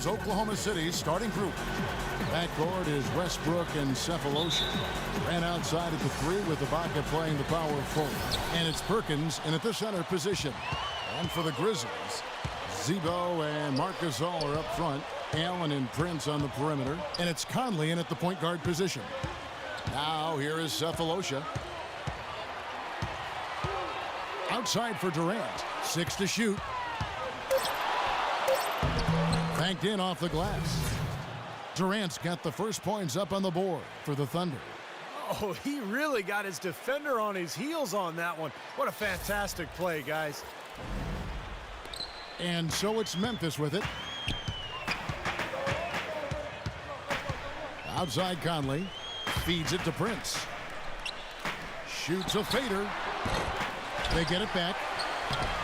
Here's Oklahoma City's starting group. Backcourt is Westbrook and Cephalosha. Ran outside at the 3 with Ibaka playing the power forward. And it's Perkins in at the center position. And for the Grizzlies, Zebo and Marc Gasol are up front. Allen and Prince on the perimeter. And it's Conley in at the point guard position. Now here is Cephalosha. Outside for Durant. 6 to shoot. Banked in off the glass. Durant's got the first points up on the board for the Thunder. Oh, he really got his defender on his heels on that one. What a fantastic play, guys. And so it's Memphis with it. Outside Conley. Feeds it to Prince. Shoots a fader. They get it back.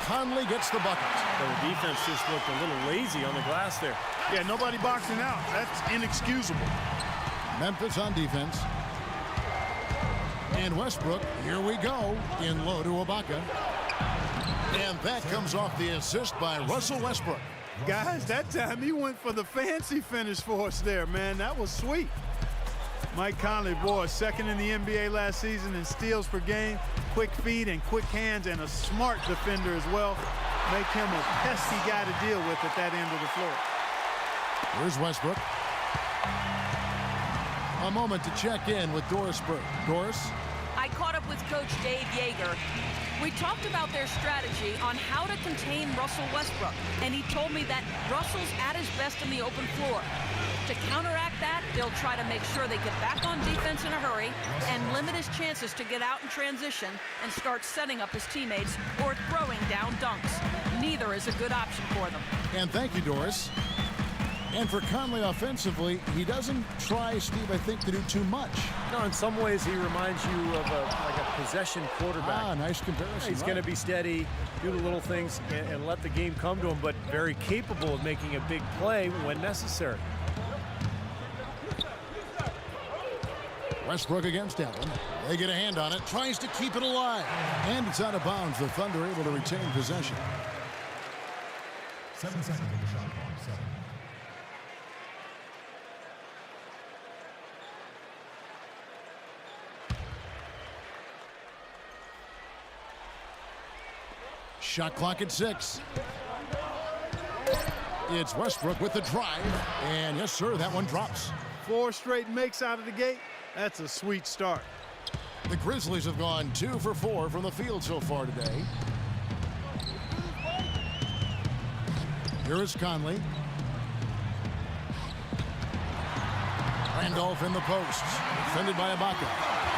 Conley gets the bucket. The defense just looked a little lazy on the glass there. Yeah, nobody boxing out. That's inexcusable. Memphis on defense. And Westbrook, here we go, in low to Ibaka. And that comes off the assist by Russell Westbrook. Guys, that time he went for the fancy finish for us there, man. That was sweet. Mike Conley, boy, second in the NBA last season in steals per game, quick feet and quick hands, and a smart defender as well. Make him a pesky guy to deal with at that end of the floor. Here's Westbrook. A moment to check in with Doris Burke. Doris? I caught up with Coach Dave Yeager. We talked about their strategy on how to contain Russell Westbrook, and he told me that Russell's at his best in the open floor. To counteract that, they'll try to make sure they get back on defense in a hurry and limit his chances to get out in transition and start setting up his teammates or throwing down dunks. Neither is a good option for them. And thank you, Doris. And for Conley offensively, he doesn't try, Steve, I think, to do too much. No, in some ways he reminds you of like a possession quarterback. Ah, nice comparison. He's going to be steady, do the little things, and let the game come to him, but very capable of making a big play when necessary. Westbrook against Allen. They get a hand on it, tries to keep it alive. And it's out of bounds. The Thunder able to retain possession. 7 seconds of the shot clock. 7. Shot clock at 6. It's Westbrook with the drive. And yes, sir, that one drops. 4 straight makes out of the gate. That's a sweet start. The Grizzlies have gone 2 for 4 from the field so far today. Here is Conley. Randolph in the post. Defended by Ibaka.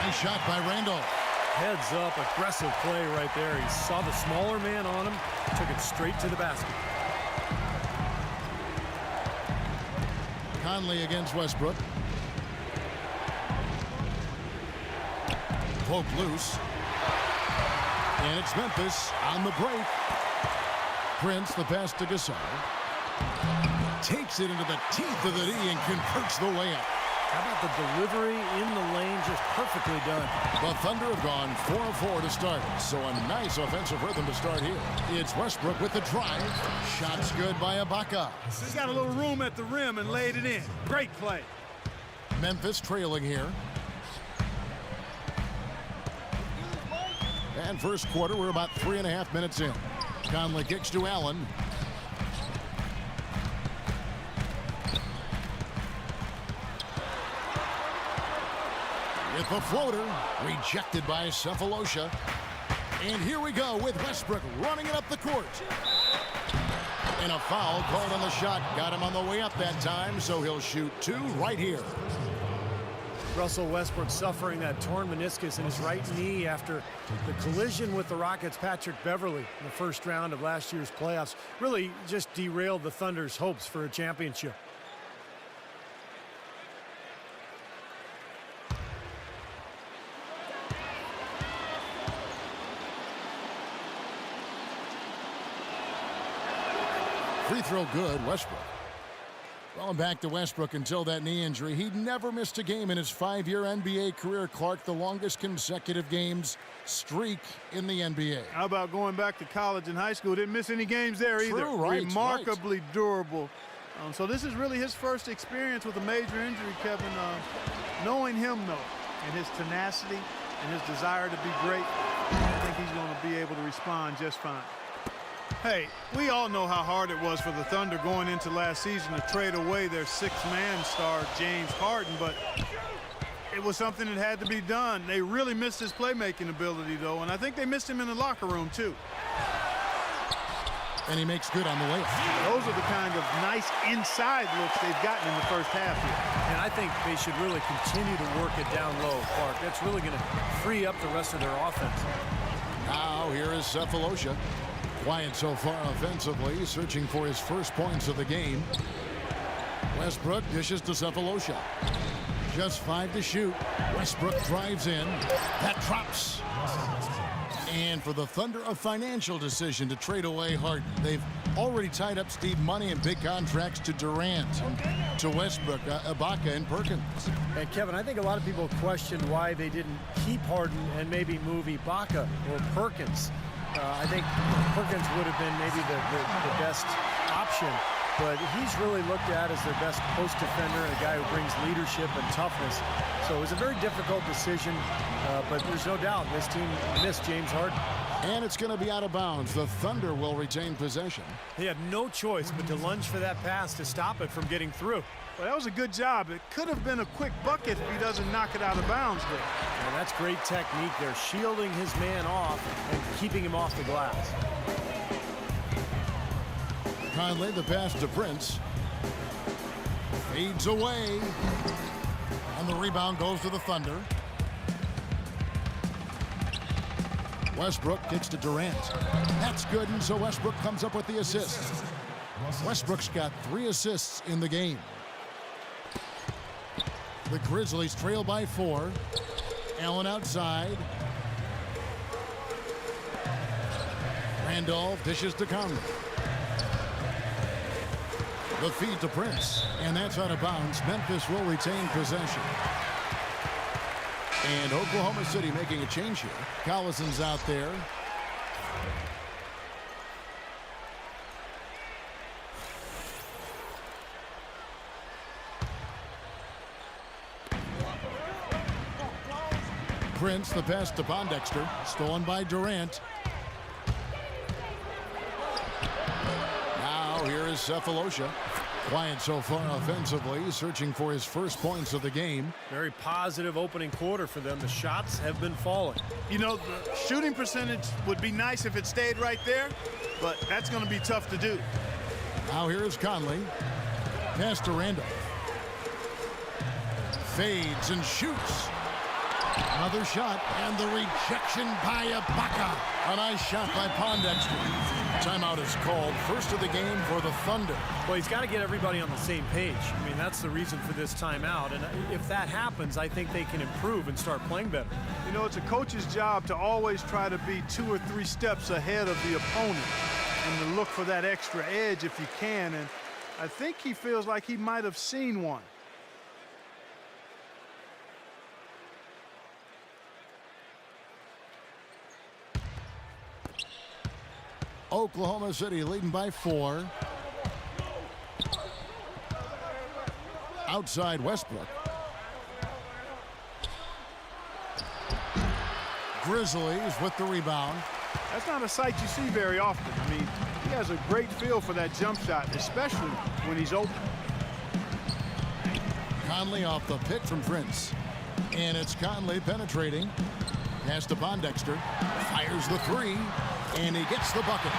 Nice shot by Randolph. Heads up, aggressive play right there. He saw the smaller man on him, took it straight to the basket. Conley against Westbrook. Poked loose. And it's Memphis on the break. Prince, the pass to Gasol. Takes it into the teeth of the D and converts the layup. How about the delivery in the lane, just perfectly done. The Thunder have gone 4 of 4 to start, so a nice offensive rhythm to start here. It's Westbrook with the drive. Shots good by Ibaka. He's got a little room at the rim and laid it in. Great play. Memphis trailing here. And first quarter, we're about 3.5 minutes in. Conley kicks to Allen. With the floater, rejected by Cephalosha. And here we go with Westbrook running it up the court. And a foul called on the shot. Got him on the way up that time, so he'll shoot 2 right here. Russell Westbrook suffering that torn meniscus in his right knee after the collision with the Rockets' Patrick Beverley in the first round of last year's playoffs. Really just derailed the Thunder's hopes for a championship. Free throw good, Westbrook. Going back to Westbrook until that knee injury, he'd never missed a game in his 5-year NBA career. Clark, the longest consecutive games streak in the NBA. How about going back to college and high school? Didn't miss any games there either. True, right, Remarkably durable So this is really his first experience with a major injury, Kevin. Knowing him, though, and his tenacity and his desire to be great, I think he's going to be able to respond just fine. Hey, we all know how hard it was for the Thunder going into last season to trade away their six-man star, James Harden, but it was something that had to be done. They really missed his playmaking ability, though, and I think they missed him in the locker room, too. And he makes good on the way. Those are the kind of nice inside looks they've gotten in the first half here. And I think they should really continue to work it down low, Clark. That's really going to free up the rest of their offense. Now here is Cephalosha. Quiet so far offensively, searching for his first points of the game. Westbrook dishes to Cephalosha. Just 5 to shoot. Westbrook drives in. That drops. And for the Thunder, a financial decision to trade away Harden. They've already tied up Steve Money in big contracts to Durant, to Westbrook, Ibaka, and Perkins. And Kevin, I think a lot of people questioned why they didn't keep Harden and maybe move Ibaka or Perkins. I think Perkins would have been maybe the best option, but he's really looked at as their best post defender and a guy who brings leadership and toughness. So it was a very difficult decision, but there's no doubt this team missed James Harden. And it's going to be out of bounds. The Thunder will retain possession. They had no choice but to lunge for that pass to stop it from getting through. Well, that was a good job. It could have been a quick bucket if he doesn't knock it out of bounds there. And that's great technique. They're shielding his man off and keeping him off the glass. Conley, the pass to Prince. Fades away. And the rebound goes to the Thunder. Westbrook kicks to Durant. That's good, and so Westbrook comes up with the assist. Westbrook's got 3 assists in the game. The Grizzlies trail by 4. Allen outside. Randolph dishes to Conley. The feed to Prince, and that's out of bounds. Memphis will retain possession. And Oklahoma City making a change here. Collison's out there. Prince, the pass to Pondexter, stolen by Durant. Now here is Cephalosha. Quiet so far offensively, searching for his first points of the game. Very positive opening quarter for them. The shots have been falling. You know, the shooting percentage would be nice if it stayed right there, but that's going to be tough to do. Now here is Conley. Pass to Randolph. Fades and shoots. Another shot, and the rejection by Ibaka. A nice shot by Pondexter. Timeout is called. First of the game for the Thunder. Well, he's got to get everybody on the same page. I mean, that's the reason for this timeout. And if that happens, I think they can improve and start playing better. You know, it's a coach's job to always try to be 2 or 3 steps ahead of the opponent and to look for that extra edge if you can. And I think he feels like he might have seen one. Oklahoma City leading by 4. Outside Westbrook. Grizzlies with the rebound. That's not a sight you see very often. I mean, he has a great feel for that jump shot, especially when he's open. Conley off the pick from Prince. And it's Conley penetrating. Pass to Pondexter. Fires the 3. And he gets the bucket.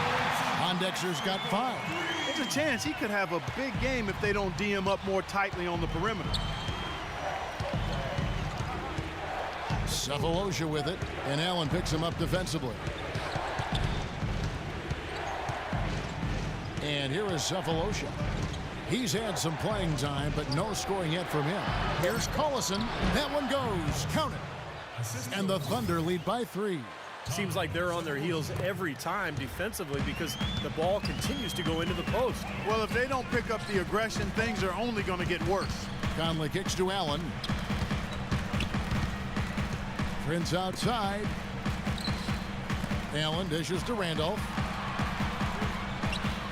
Pondexter's got 5. There's a chance he could have a big game if they don't D him up more tightly on the perimeter. Cephalosha with it, and Allen picks him up defensively. And here is Cephalosha. He's had some playing time, but no scoring yet from him. Here's Collison. That one goes. Count it. And the Thunder lead by 3. Seems like they're on their heels every time defensively because the ball continues to go into the post. Well, if they don't pick up the aggression, things are only going to get worse. Conley kicks to Allen. Prince outside. Allen dishes to Randolph.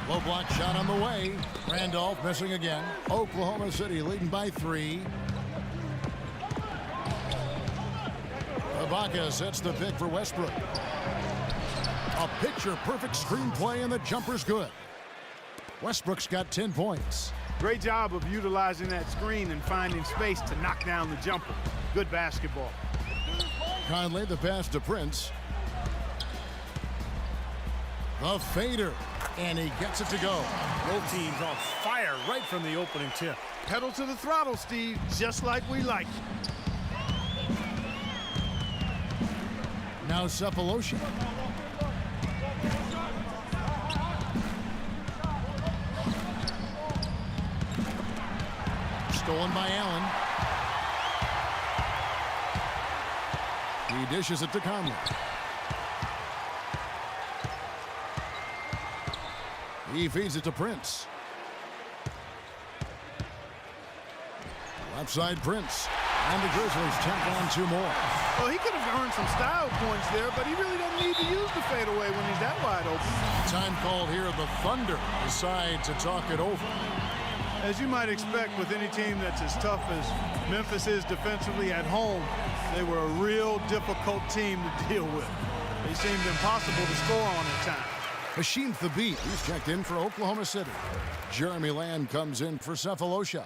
Low block shot on the way. Randolph missing again. Oklahoma City leading by 3. Ibaka sets the pick for Westbrook. A picture-perfect screenplay, and the jumper's good. Westbrook's got 10 points. Great job of utilizing that screen and finding space to knock down the jumper. Good basketball. Conley, the pass to Prince. The fader, and he gets it to go. Both teams on fire right from the opening tip. Pedal to the throttle, Steve, just like we like it. Now Cephalosha. Stolen by Allen. He dishes it to Conley. He feeds it to Prince. Left side Prince. And the Grizzlies tack on 2 more. Well, he could have earned some style points there, but he really doesn't need to use the fadeaway when he's that wide open. Time called here. The Thunder decide to talk it over. As you might expect with any team that's as tough as Memphis is defensively at home, they were a real difficult team to deal with. They seemed impossible to score on at times. Machine Thabit, he's checked in for Oklahoma City. Jeremy Lamb comes in for Cephalosha.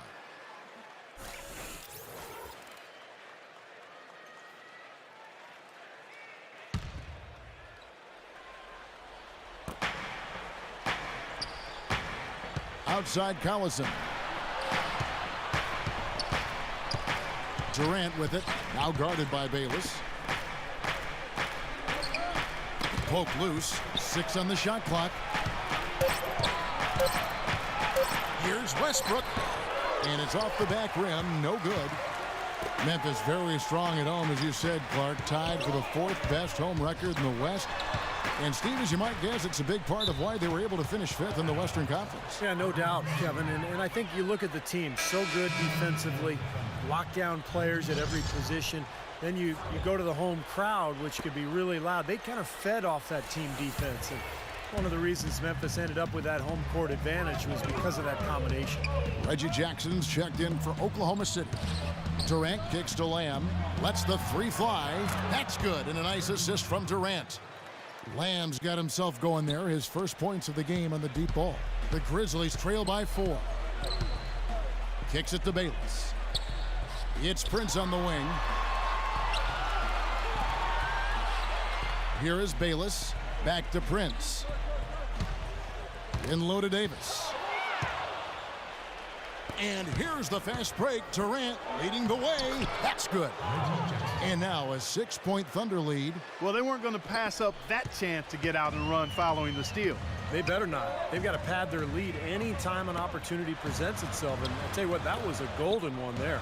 Outside Collison. Durant with it, now guarded by Bayless. Poke loose, 6 on the shot clock. Here's Westbrook, and it's off the back rim, no good. Memphis very strong at home, as you said, Clark, tied for the 4th best home record in the West. And Steve, as you might guess, it's a big part of why they were able to finish 5th in the Western Conference. Yeah, no doubt, Kevin. And I think you look at the team, so good defensively, lock down players at every position. Then you go to the home crowd, which could be really loud. They kind of fed off that team defense. And one of the reasons Memphis ended up with that home court advantage was because of that combination. Reggie Jackson's checked in for Oklahoma City. Durant kicks to Lamb, lets the 3 fly. That's good, and a nice assist from Durant. Lamb's got himself going there, his first points of the game on the deep ball. The Grizzlies trail by 4. Kicks it to Bayless. It's Prince on the wing. Here is Bayless, back to Prince. In low to Davis. And here's the fast break. Durant leading the way. That's good. And now a 6-point Thunder lead. Well, they weren't going to pass up that chance to get out and run following the steal. They better not. They've got to pad their lead any time an opportunity presents itself. And I'll tell you what, that was a golden one there.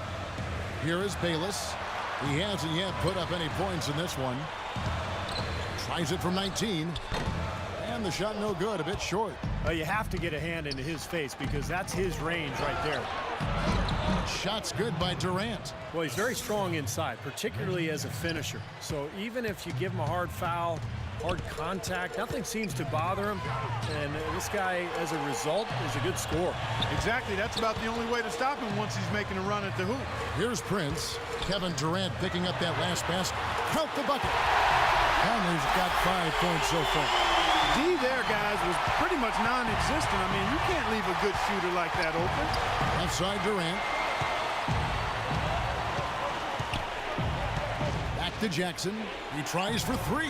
Here is Bayless. He hasn't yet put up any points in this one. Tries it from 19. And the shot no good, a bit short. You have to get a hand into his face because that's his range right there. Shot's good by Durant. Well, he's very strong inside, particularly as a finisher. So even if you give him a hard foul, hard contact, nothing seems to bother him. And this guy, as a result, is a good scorer. Exactly. That's about the only way to stop him once he's making a run at the hoop. Here's Prince. Kevin Durant picking up that last basket. Count the bucket. Conley's got 5 points so far. D there, guys, was pretty much non-existent. I mean, you can't leave a good shooter like that open. Left side Durant. Back to Jackson. He tries for 3.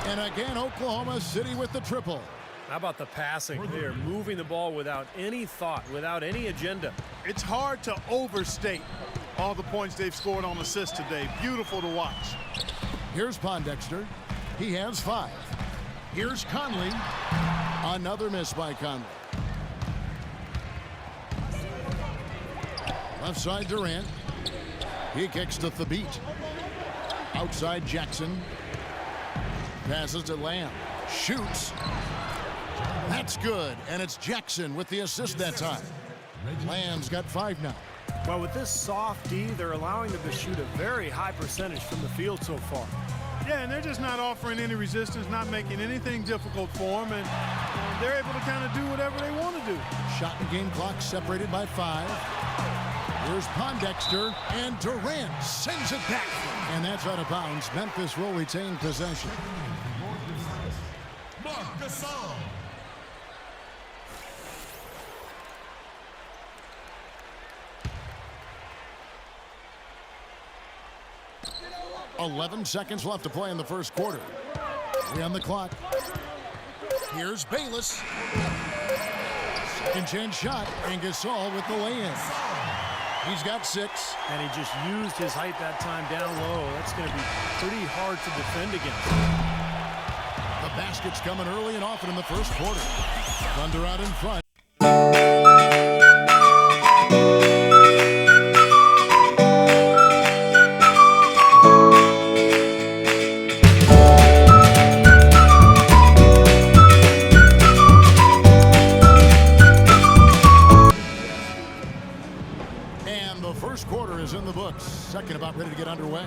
And again, Oklahoma City with the triple. How about the passing? They are moving the ball without any thought, without any agenda. It's hard to overstate all the points they've scored on assists today. Beautiful to watch. Here's Pondexter. He has 5. Here's Conley. Another miss by Conley. Left side Durant. He kicks to Thabit. Outside Jackson. Passes to Lamb. Shoots. That's good. And it's Jackson with the assist that time. Lamb's got 5 now. Well, with this soft D, they're allowing them to shoot a very high percentage from the field so far. Yeah, and they're just not offering any resistance, not making anything difficult for them. And they're able to kind of do whatever they want to do. Shot and game clock separated by 5. Here's Pondexter, and Durant sends it back. And that's out of bounds. Memphis will retain possession. Gasol. 11 seconds left to play in the first quarter. 3 on the clock. Here's Bayless. Second chance shot, and Gasol with the lay-in. He's got 6. And he just used his height that time down low. That's going to be pretty hard to defend against. The basket's coming early and often in the first quarter. Thunder out in front. In the books. Second about ready to get underway.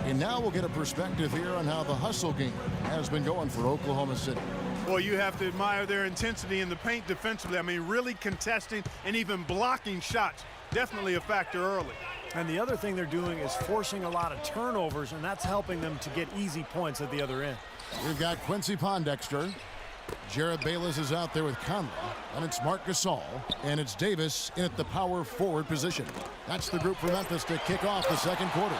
And now we'll get a perspective here on how the hustle game has been going for Oklahoma City. Well, you have to admire their intensity in the paint defensively. I mean, really contesting and even blocking shots. Definitely a factor early. And the other thing they're doing is forcing a lot of turnovers, and that's helping them to get easy points at the other end. We've got Quincy Pondexter. Jared Bayless is out there with Conley, and it's Marc Gasol, and it's Davis in at the power forward position. That's the group for Memphis to kick off the second quarter.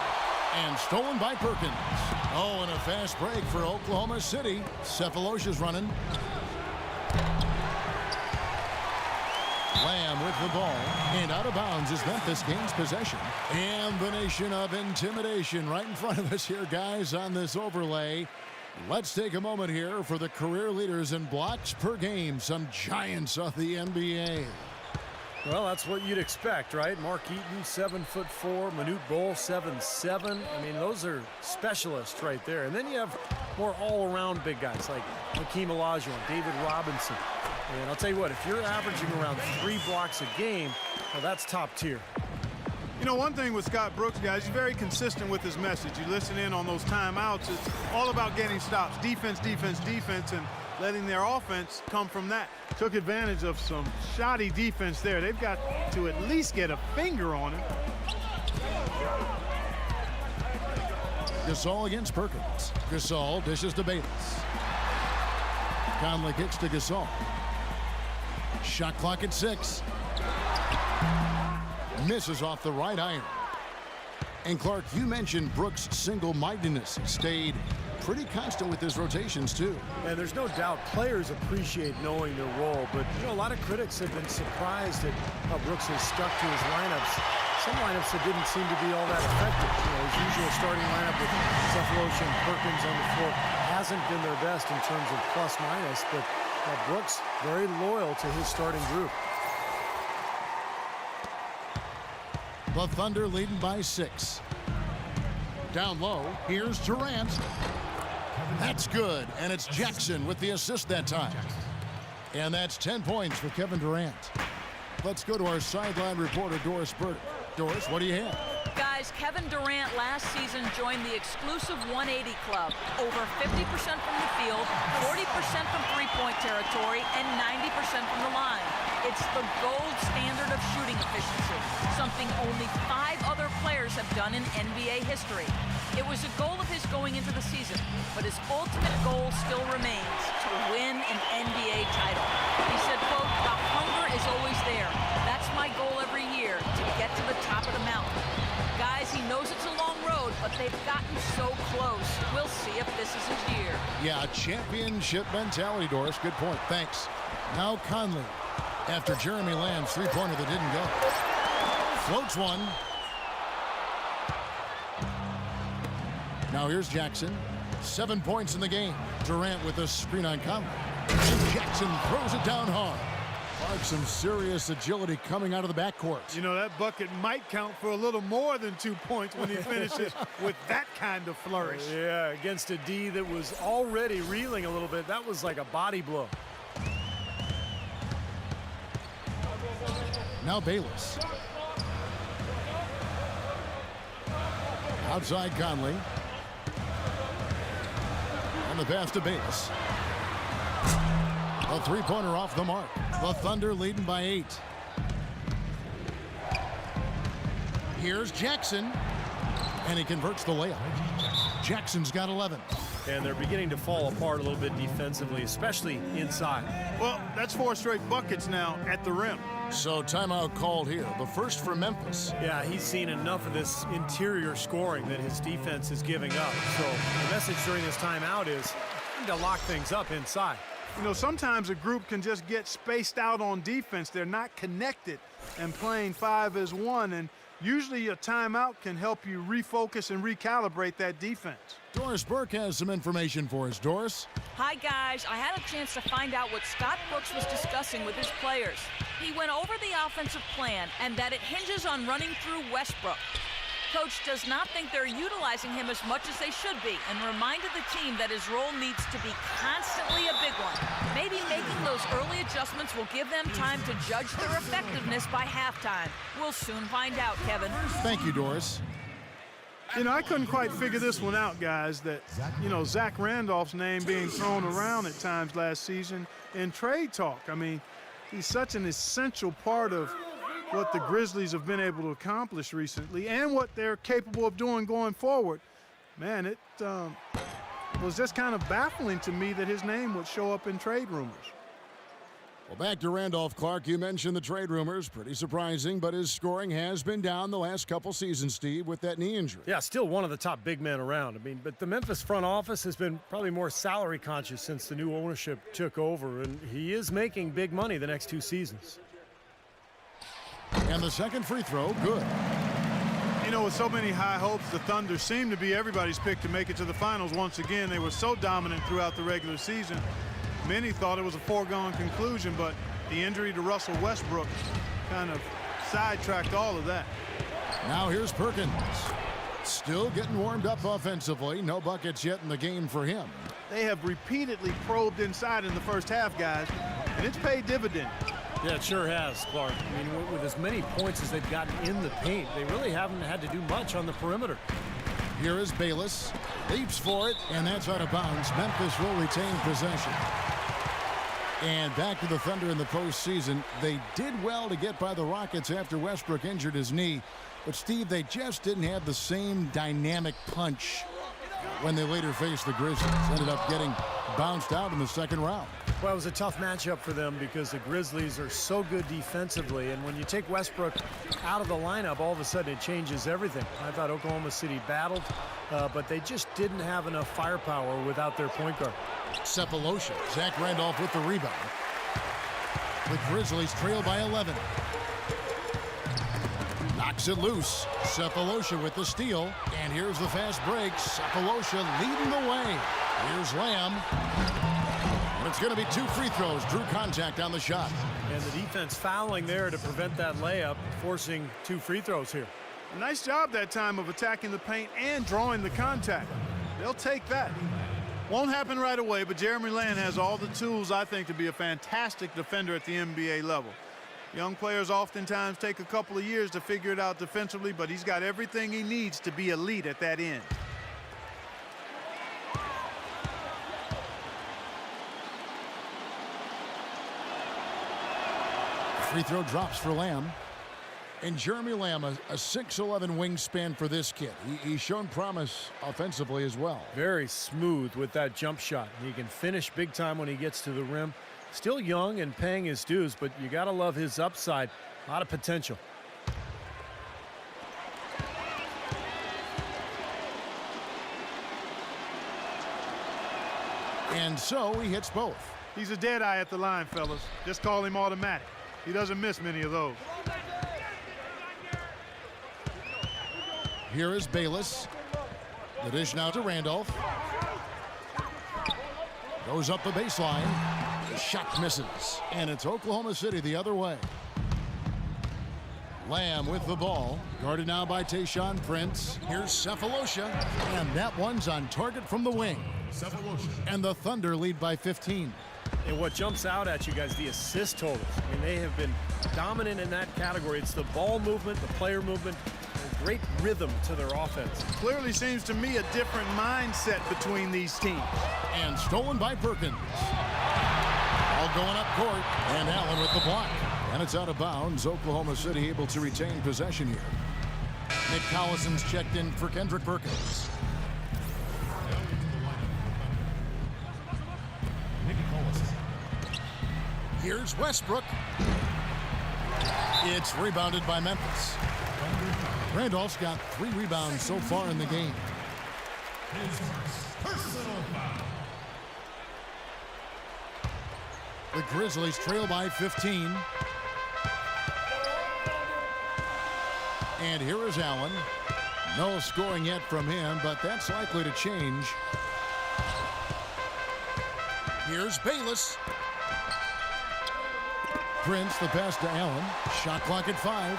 And stolen by Perkins. Oh, and a fast break for Oklahoma City. Cephalosha's running. Lamb with the ball, and out of bounds as Memphis gains possession. And the nation of intimidation right in front of us here, guys, on this overlay. Let's take a moment here for the career leaders in blocks per game, some giants of the NBA. Well, that's what you'd expect, right? Mark Eaton, 7'4", Manute Bol, 7'7". I mean, those are specialists right there. And then you have more all-around big guys like Hakeem Olajuwon, David Robinson. And I'll tell you what, if you're averaging around 3 blocks a game, well, that's top tier. You know, one thing with Scott Brooks, guys, he's very consistent with his message. You listen in on those timeouts. It's all about getting stops. Defense, defense, defense, and letting their offense come from that. Took advantage of some shoddy defense there. They've got to at least get a finger on it. Gasol against Perkins. Gasol dishes to Bayless. Conley kicks to Gasol. Shot clock at 6. Misses off the right iron. And Clark, you mentioned Brooks' single-mindedness. He stayed pretty constant with his rotations too. And there's no doubt players appreciate knowing their role, but you know, a lot of critics have been surprised at how Brooks has stuck to his lineups. Some lineups that didn't seem to be all that effective. You know, his usual starting lineup with Cephalosha and Perkins on the floor hasn't been their best in terms of plus-minus, but Brooks very loyal to his starting group. The Thunder leading by 6. Down low, here's Durant. That's good, and it's Jackson with the assist that time. And that's 10 points for Kevin Durant. Let's go to our sideline reporter, Doris Burdick. Doris, what do you have? Guys, Kevin Durant last season joined the exclusive 180 club. Over 50% from the field, 40% from three-point territory, and 90% from the line. It's the gold standard of shooting efficiency, something only 5 other players have done in NBA history. It was a goal of his going into the season, but his ultimate goal still remains, to win an NBA title. He said, quote, "The hunger is always there. That's my goal every year, to get to the top of the mountain." Guys, he knows it's a long road, but they've gotten so close. We'll see if this is his year. Yeah, championship mentality, Doris. Good point. Thanks. Now Conley, after Jeremy Lamb's three-pointer that didn't go. Floats one. Now here's Jackson. 7 points in the game. Durant with a screen on Conley. And Jackson throws it down hard. Mark, some serious agility coming out of the backcourt. You know, that bucket might count for a little more than 2 points when he finishes with that kind of flourish. Yeah, against a D that was already reeling a little bit. That was like a body blow. Now Bayless. Outside Conley. On the pass to Bayless. A three-pointer off the mark. The Thunder leading by 8. Here's Jackson. And he converts the layup. Jackson's got 11. And they're beginning to fall apart a little bit defensively, especially inside. Well, that's 4 straight buckets now at the rim. So timeout called here. The first for Memphis. Yeah, he's seen enough of this interior scoring that his defense is giving up. So the message during this timeout is to lock things up inside. You know, sometimes a group can just get spaced out on defense. They're not connected and playing 5 as 1. And usually a timeout can help you refocus and recalibrate that defense. Doris Burke has some information for us. Doris? Hi, guys. I had a chance to find out what Scott Brooks was discussing with his players. He went over the offensive plan and that it hinges on running through Westbrook. Coach does not think they're utilizing him as much as they should be and reminded the team that his role needs to be constantly a big one. Maybe making those early adjustments will give them time to judge their effectiveness by halftime. We'll soon find out, Kevin. Thank you, Doris. You know, I couldn't quite figure this one out, guys, that, you know, Zach Randolph's name being thrown around at times last season in trade talk. I mean, he's such an essential part of what the Grizzlies have been able to accomplish recently and what they're capable of doing going forward. Man, it was just kind of baffling to me that his name would show up in trade rumors. Well, back to Randolph. Clark, you mentioned the trade rumors. Pretty surprising, but his scoring has been down the last couple seasons, Steve, with that knee injury. Yeah, still one of the top big men around. I mean, but the Memphis front office has been probably more salary conscious since the new ownership took over, and he is making big money the next 2 seasons. And the second free throw, good. You know, with so many high hopes, the Thunder seem to be everybody's pick to make it to the finals once again. They were so dominant throughout the regular season. Many thought it was a foregone conclusion, but the injury to Russell Westbrook kind of sidetracked all of that. Now here's Perkins. Still getting warmed up offensively. No buckets yet in the game for him. They have repeatedly probed inside in the first half, guys, and it's paid dividends. Yeah, it sure has, Clark. I mean, with as many points as they've gotten in the paint, they really haven't had to do much on the perimeter. Here is Bayless. Leaps for it, and that's out of bounds. Memphis will retain possession. And back to the Thunder in the postseason. They did well to get by the Rockets after Westbrook injured his knee. But, Steve, they just didn't have the same dynamic punch when they later faced the Grizzlies. Ended up getting bounced out in the second round. Well, it was a tough matchup for them because the Grizzlies are so good defensively. And when you take Westbrook out of the lineup, all of a sudden it changes everything. I thought Oklahoma City battled, but they just didn't have enough firepower without their point guard. Cephalosha. Zach Randolph with the rebound. The Grizzlies trail by 11. Knocks it loose. Cephalosha with the steal. And here's the fast break. Cephalosha leading the way. Here's Lamb. And it's going to be 2 free throws. Drew contact on the shot. And the defense fouling there to prevent that layup, forcing 2 free throws here. Nice job that time of attacking the paint and drawing the contact. They'll take that. Won't happen right away, but Jeremy Lamb has all the tools, I think, to be a fantastic defender at the NBA level. Young players oftentimes take a couple of years to figure it out defensively, but he's got everything he needs to be elite at that end. Free throw drops for Lamb. And Jeremy Lamb, a 6'11" wingspan for this kid. He's shown promise offensively as well. Very smooth with that jump shot. He can finish big time when he gets to the rim. Still young and paying his dues, but you got to love his upside. A lot of potential. And so he hits both. He's a dead eye at the line, fellas. Just call him automatic. He doesn't miss many of those. Here is Bayless. The dish now to Randolph. Goes up the baseline. The shot misses. And it's Oklahoma City the other way. Lamb with the ball. Guarded now by Tayshaun Prince. Here's Cephalosha. And that one's on target from the wing. And the Thunder lead by 15. And what jumps out at you guys, the assist totals. I mean, they have been dominant in that category. It's the ball movement, the player movement, great rhythm to their offense. Clearly seems to me a different mindset between these teams. And stolen by Perkins. Ball going up court, and Allen with the block. And it's out of bounds. Oklahoma City able to retain possession here. Nick Collison's checked in for Kendrick Perkins. Here's Westbrook. It's rebounded by Memphis. Randolph's got 3 rebounds so far in the game. The Grizzlies trail by 15. And here is Allen. No scoring yet from him, but that's likely to change. Here's Bayless. Prince, the pass to Allen. Shot clock at 5.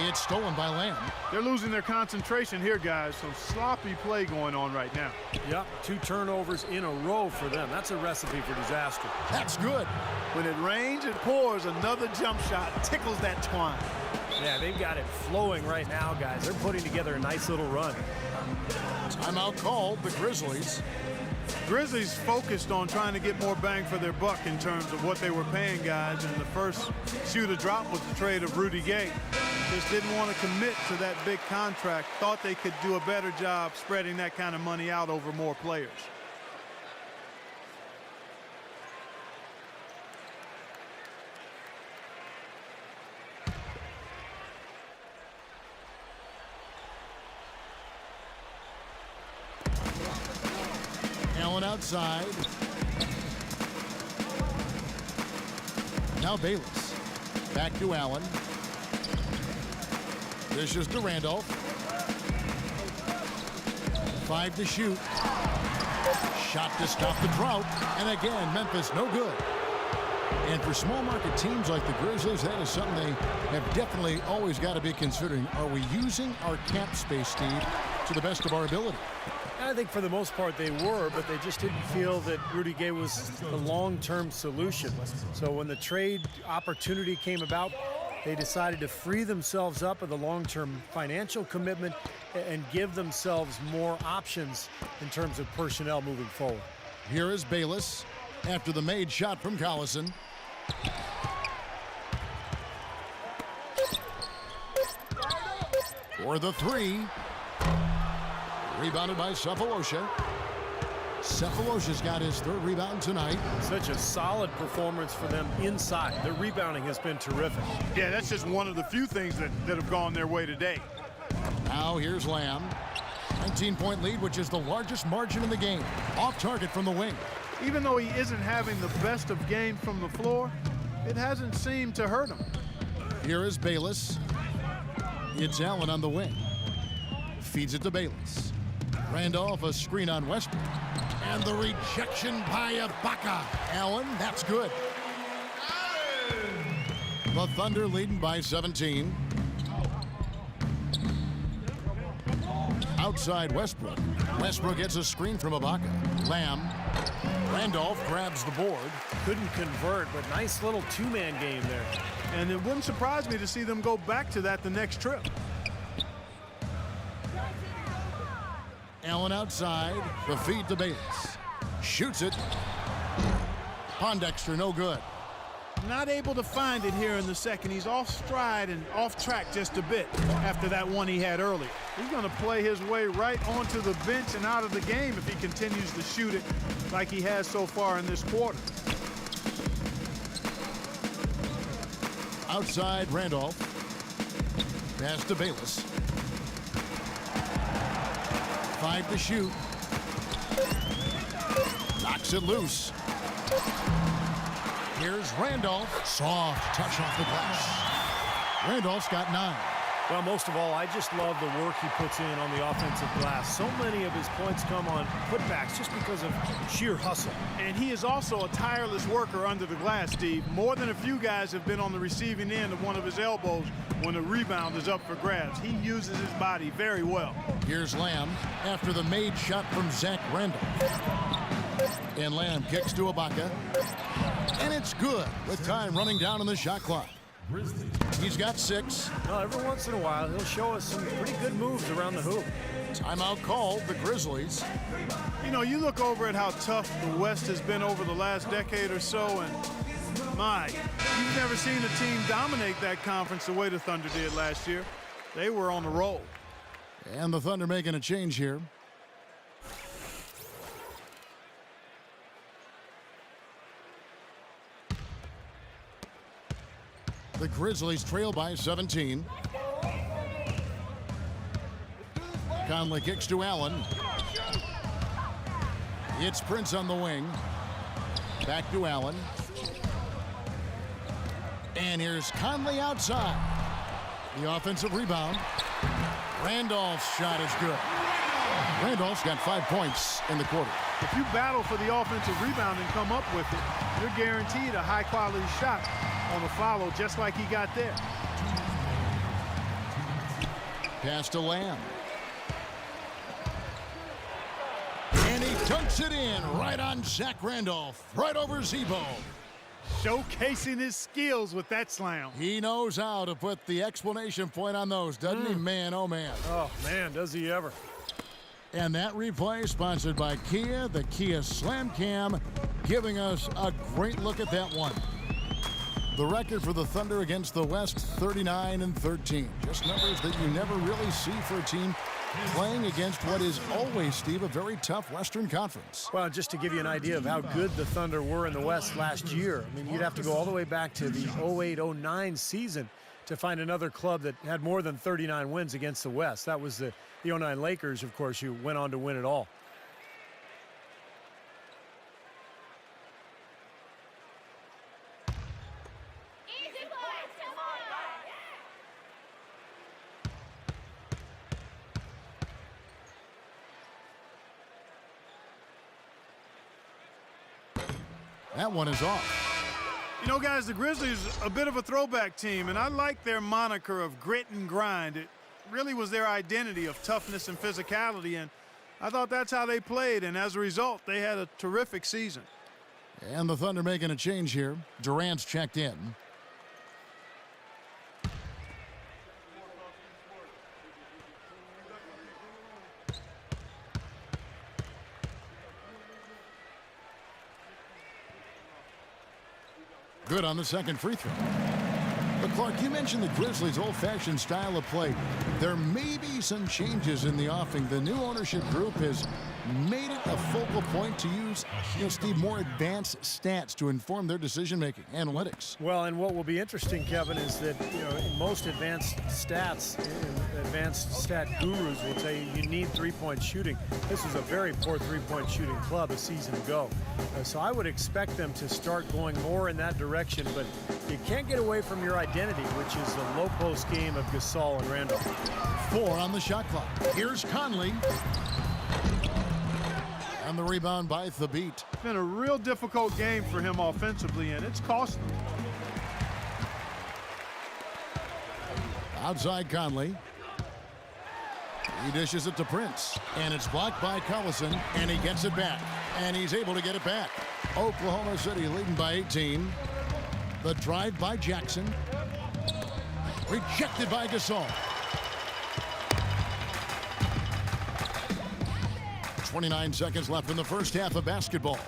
It's stolen by Lamb. They're losing their concentration here, guys. Some sloppy play going on right now. Yep, 2 turnovers in a row for them. That's a recipe for disaster. That's good. When it rains, it pours. Another jump shot tickles that twine. Yeah, they've got it flowing right now, guys. They're putting together a nice little run. Timeout called, the Grizzlies. Grizzlies focused on trying to get more bang for their buck in terms of what they were paying guys, and the first shoe to drop was the trade of Rudy Gay. Just didn't want to commit to that big contract. Thought they could do a better job spreading that kind of money out over more players. Allen outside. Now Bayless. Back to Allen. Dishes to Randolph. 5 to shoot. Shot to stop the drought. And again, Memphis no good. And for small market teams like the Grizzlies, that is something they have definitely always got to be considering. Are we using our cap space, Steve, to the best of our ability? I think for the most part they were, but they just didn't feel that Rudy Gay was the long-term solution. So when the trade opportunity came about, they decided to free themselves up of the long-term financial commitment and give themselves more options in terms of personnel moving forward. Here is Bayless after the made shot from Collison. For the 3. Rebounded by Cephalosha. Cephalosha's got his 3rd rebound tonight. Such a solid performance for them inside. Their rebounding has been terrific. Yeah, that's just one of the few things that have gone their way today. Now here's Lamb. 19-point lead, which is the largest margin in the game. Off target from the wing. Even though he isn't having the best of games from the floor, it hasn't seemed to hurt him. Here is Bayless. It's Allen on the wing. Feeds it to Bayless. Randolph, a screen on Westbrook. And the rejection by Ibaka. Allen, that's good. The Thunder leading by 17. Outside Westbrook. Westbrook gets a screen from Ibaka. Lamb. Randolph grabs the board. Couldn't convert, but nice little 2-man game there. And it wouldn't surprise me to see them go back to that the next trip. Allen outside. The feed to Bayless. Shoots it. Pondexter no good. Not able to find it here in the second. He's off stride and off track just a bit after that one he had earlier. He's going to play his way right onto the bench and out of the game if he continues to shoot it like he has so far in this quarter. Outside Randolph. Pass to Bayless. 5 to shoot. Knocks it loose. Here's Randolph. Soft touch off the glass. Randolph's got 9. Well, most of all, I just love the work he puts in on the offensive glass. So many of his points come on putbacks just because of sheer hustle. And he is also a tireless worker under the glass, Steve. More than a few guys have been on the receiving end of one of his elbows when a rebound is up for grabs. He uses his body very well. Here's Lamb after the made shot from Zach Randolph. And Lamb kicks to Ibaka. And it's good with time running down on the shot clock. Grizzlies. He's got 6. Well, every once in a while, he'll show us some pretty good moves around the hoop. Timeout called, the Grizzlies. You know, you look over at how tough the West has been over the last decade or so, and you've never seen a team dominate that conference the way the Thunder did last year. They were on the roll. And the Thunder making a change here. The Grizzlies trail by 17. Conley kicks to Allen. It's Prince on the wing. Back to Allen. And here's Conley outside. The offensive rebound. Randolph's shot is good. Randolph's got 5 points in the quarter. If you battle for the offensive rebound and come up with it, you're guaranteed a high-quality shot on the follow, just like he got there. Pass to Lamb. And he dunks it in right on Zach Randolph, right over Zebo. Showcasing his skills with that slam. He knows how to put the exclamation point on those, doesn't he? Man, oh man. Oh, man, does he ever. And that replay sponsored by Kia, the Kia Slam Cam, giving us a great look at that one. The record for the Thunder against the West, 39-13. Just numbers that you never really see for a team playing against what is always, Steve, a very tough Western Conference. Well, just to give you an idea of how good the Thunder were in the West last year, I mean, you'd have to go all the way back to the 08-09 season to find another club that had more than 39 wins against the West. That was the 09 Lakers, of course, who went on to win it all. That one is off. You know, guys, the Grizzlies a bit of a throwback team, and I like their moniker of grit and grind. It really was their identity of toughness and physicality, and I thought that's how they played, and as a result, they had a terrific season. And the Thunder making a change here. Durant's checked in. Good on the second free throw. But Clark, you mentioned the Grizzlies' old-fashioned style of play. There may be some changes in the offing. The new ownership group has made it a focal point to use, Steve, more advanced stats to inform their decision-making, analytics. Well, and what will be interesting, Kevin, is that most advanced stats, advanced stat gurus will tell you need three-point shooting. This was a very poor three-point shooting club a season ago. So I would expect them to start going more in that direction, but you can't get away from your identity, which is the low-post game of Gasol and Randolph. 4 on the shot clock. Here's Conley. And the rebound by Thabit. It's been a real difficult game for him offensively, and it's cost him. Outside Conley. He dishes it to Prince. And it's blocked by Collison. And he gets it back. And he's able to get it back. Oklahoma City leading by 18. The drive by Jackson. Rejected by Gasol. 29 seconds left in the first half of basketball.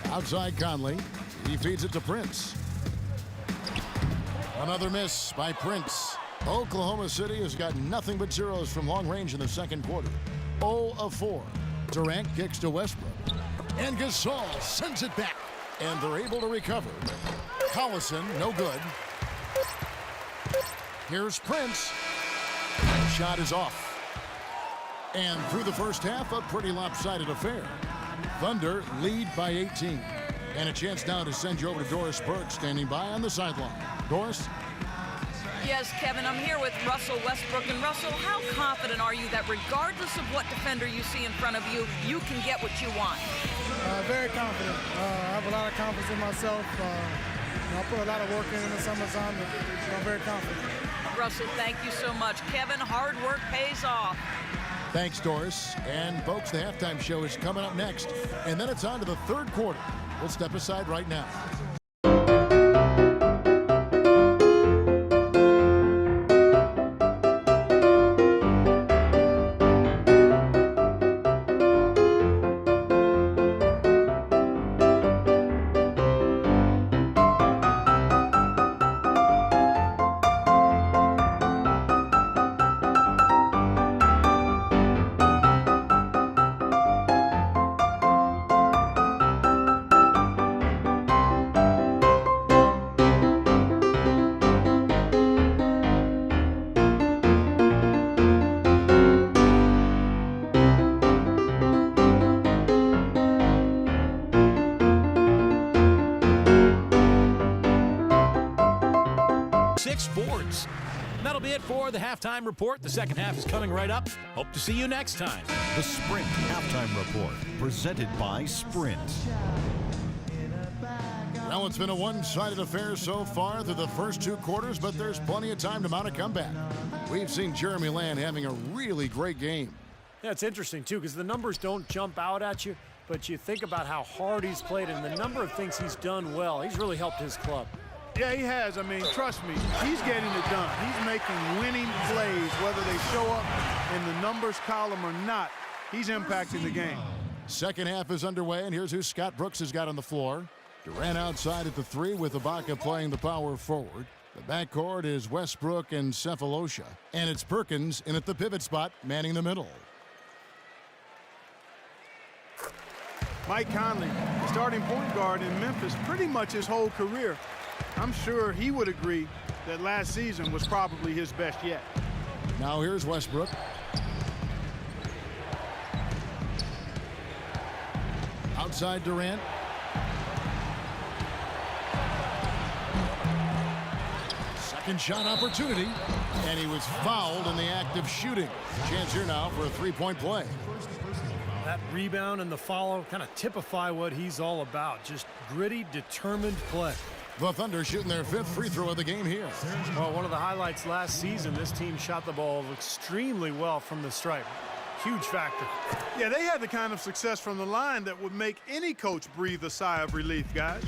Outside Conley. He feeds it to Prince. Another miss by Prince. Oklahoma City has got nothing but zeros from long range in the second quarter. 0 of 4. Durant kicks to Westbrook. And Gasol sends it back. And they're able to recover. Collison, no good. Here's Prince. Shot is off. And through the first half, a pretty lopsided affair. Thunder lead by 18. And a chance now to send you over to Doris Burke, standing by on the sideline. Doris? Yes, Kevin, I'm here with Russell Westbrook. And Russell, how confident are you that regardless of what defender you see in front of you, you can get what you want? Very confident. I have a lot of confidence in myself. I put a lot of work in the summertime, and I'm very confident. Russell, thank you so much. Kevin, hard work pays off. Thanks, Doris. And folks, the halftime show is coming up next. And then it's on to the third quarter. will step aside right now. Boards. And that'll be it for the halftime report. The second half is coming right up. Hope to see you next time. The Sprint Halftime Report, presented by Sprint. Well, it's been a one-sided affair so far through the first 2 quarters, but there's plenty of time to mount a comeback. We've seen Jeremy Lamb having a really great game. Yeah, it's interesting, too, because the numbers don't jump out at you, but you think about how hard he's played and the number of things he's done well. He's really helped his club. Yeah, he has. I mean, trust me, he's getting it done. He's making winning plays, whether they show up in the numbers column or not. He's impacting the game. Second half is underway, and here's who Scott Brooks has got on the floor. Durant outside at the 3 with Ibaka playing the power forward. The backcourt is Westbrook and Cephalosha. And it's Perkins in at the pivot spot, manning the middle. Mike Conley, starting point guard in Memphis pretty much his whole career. I'm sure he would agree that last season was probably his best yet. Now here's Westbrook. Outside Durant. Second shot opportunity. And he was fouled in the act of shooting. Chance here now for a three-point play. That rebound and the follow kind of typify what he's all about. Just gritty, determined play. The Thunder shooting their 5th free throw of the game here. Well, one of the highlights last season, this team shot the ball extremely well from the stripe. Huge factor. Yeah, they had the kind of success from the line that would make any coach breathe a sigh of relief, guys.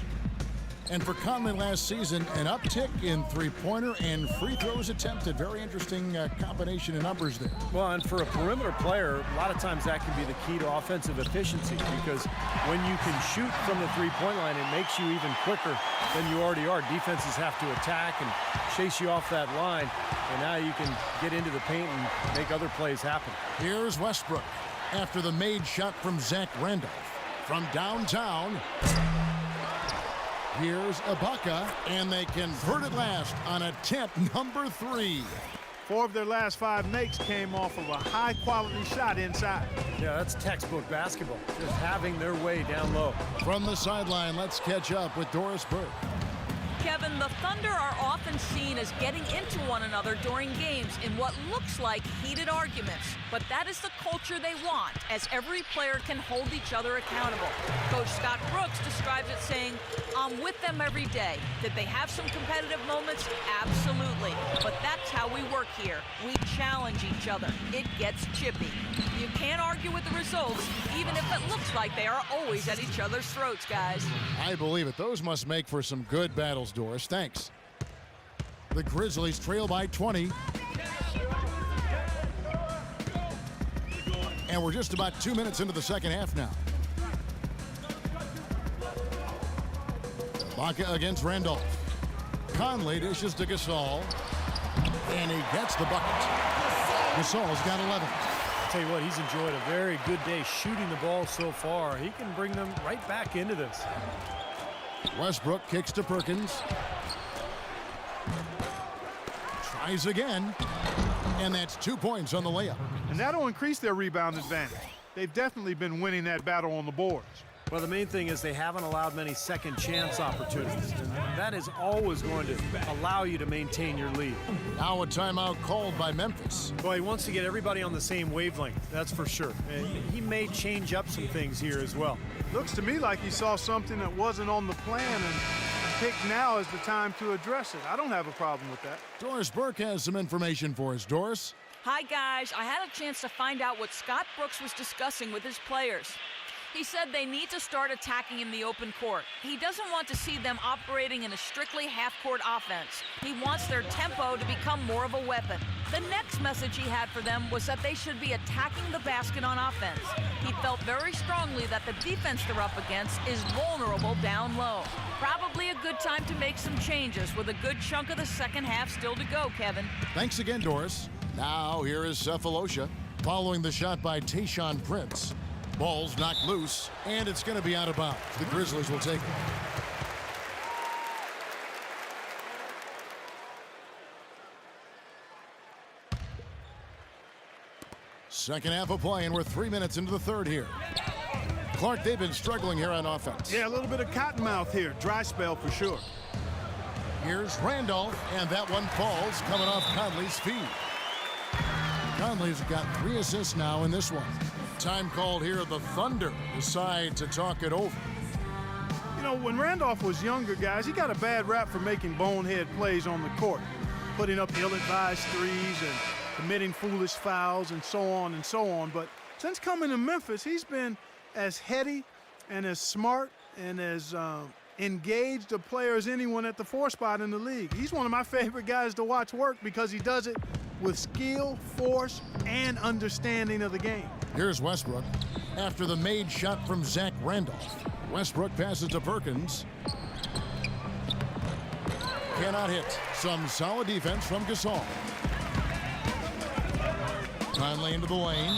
And for Conley last season, an uptick in three-pointer and free throws attempted. Very interesting combination of numbers there. Well, and for a perimeter player, a lot of times that can be the key to offensive efficiency, because when you can shoot from the three-point line, it makes you even quicker than you already are. Defenses have to attack and chase you off that line, and now you can get into the paint and make other plays happen. Here's Westbrook after the made shot from Zach Randolph. From downtown, here's Ibaka, and they convert it last on attempt number 3. 4 of their last 5 makes came off of a high-quality shot inside. Yeah, that's textbook basketball, just having their way down low. From the sideline, let's catch up with Doris Burke. Kevin, the Thunder are often seen as getting into one another during games in what looks like heated arguments. But that is the culture they want, as every player can hold each other accountable. Coach Scott Brooks describes it saying, "I'm with them every day." Did they have some competitive moments? Absolutely. But that's how we work here. We challenge each other. It gets chippy. You can't argue with the results, even if it looks like they are always at each other's throats, guys. I believe it. Those must make for some good battles, Doris. Thanks. The Grizzlies trail by 20. And we're just about 2 minutes into the second half now. Ibaka against Randolph. Conley dishes to Gasol. And he gets the bucket. Gasol's got 11. I'll tell you what, he's enjoyed a very good day shooting the ball so far. He can bring them right back into this. Westbrook kicks to Perkins. Tries again. And that's 2 points on the layup. And that'll increase their rebound advantage. They've definitely been winning that battle on the boards. Well, the main thing is they haven't allowed many second chance opportunities. And that is always going to allow you to maintain your lead. Now a timeout called by Memphis. Well, he wants to get everybody on the same wavelength, that's for sure. And he may change up some things here as well. Looks to me like he saw something that wasn't on the plan and picked now is the time to address it. I don't have a problem with that. Doris Burke has some information for us. Doris? Hi, guys. I had a chance to find out what Scott Brooks was discussing with his players. He said they need to start attacking in the open court. He doesn't want to see them operating in a strictly half-court offense. He wants their tempo to become more of a weapon. The next message he had for them was that they should be attacking the basket on offense. He felt very strongly that the defense they're up against is vulnerable down low. Probably a good time to make some changes with a good chunk of the second half still to go, Kevin. Thanks again, Doris. Now here is Cephalosha following the shot by Tayshaun Prince. Ball's knocked loose, and it's going to be out of bounds. The Grizzlies will take it. Second half of play, and we're 3 minutes into the third here. Clark, they've been struggling here on offense. Yeah, a little bit of cottonmouth here. Dry spell for sure. Here's Randolph, and that one falls, coming off Conley's feet. Conley's got 3 assists now in this one. Time called here. The Thunder decide to talk it over. You know, when Randolph was younger, guys, he got a bad rap for making bonehead plays on the court, putting up ill-advised threes and committing foolish fouls and so on and so on. But since coming to Memphis, he's been as heady and as smart and as engaged a player as anyone at the 4 spot in the league. He's one of my favorite guys to watch work because he does it with skill, force, and understanding of the game. Here's Westbrook after the made shot from Zach Randolph. Westbrook passes to Perkins. Cannot hit. Some solid defense from Gasol. Conley into the lane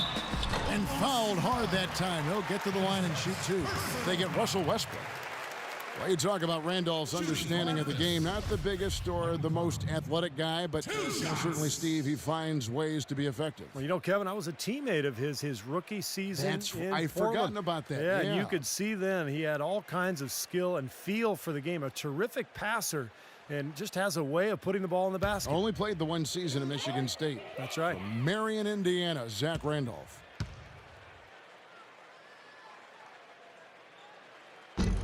and fouled hard that time. He'll get to the line and shoot 2. They get Russell Westbrook. Well, you talk about Randolph's understanding of the game. Not the biggest or the most athletic guy, but certainly, Steve, he finds ways to be effective. Well, you know, Kevin, I was a teammate of his rookie season. I've forgotten about that. Yeah, and you could see then he had all kinds of skill and feel for the game. A terrific passer and just has a way of putting the ball in the basket. Only played the 1 season at Michigan State. That's right. From Marion, Indiana, Zach Randolph.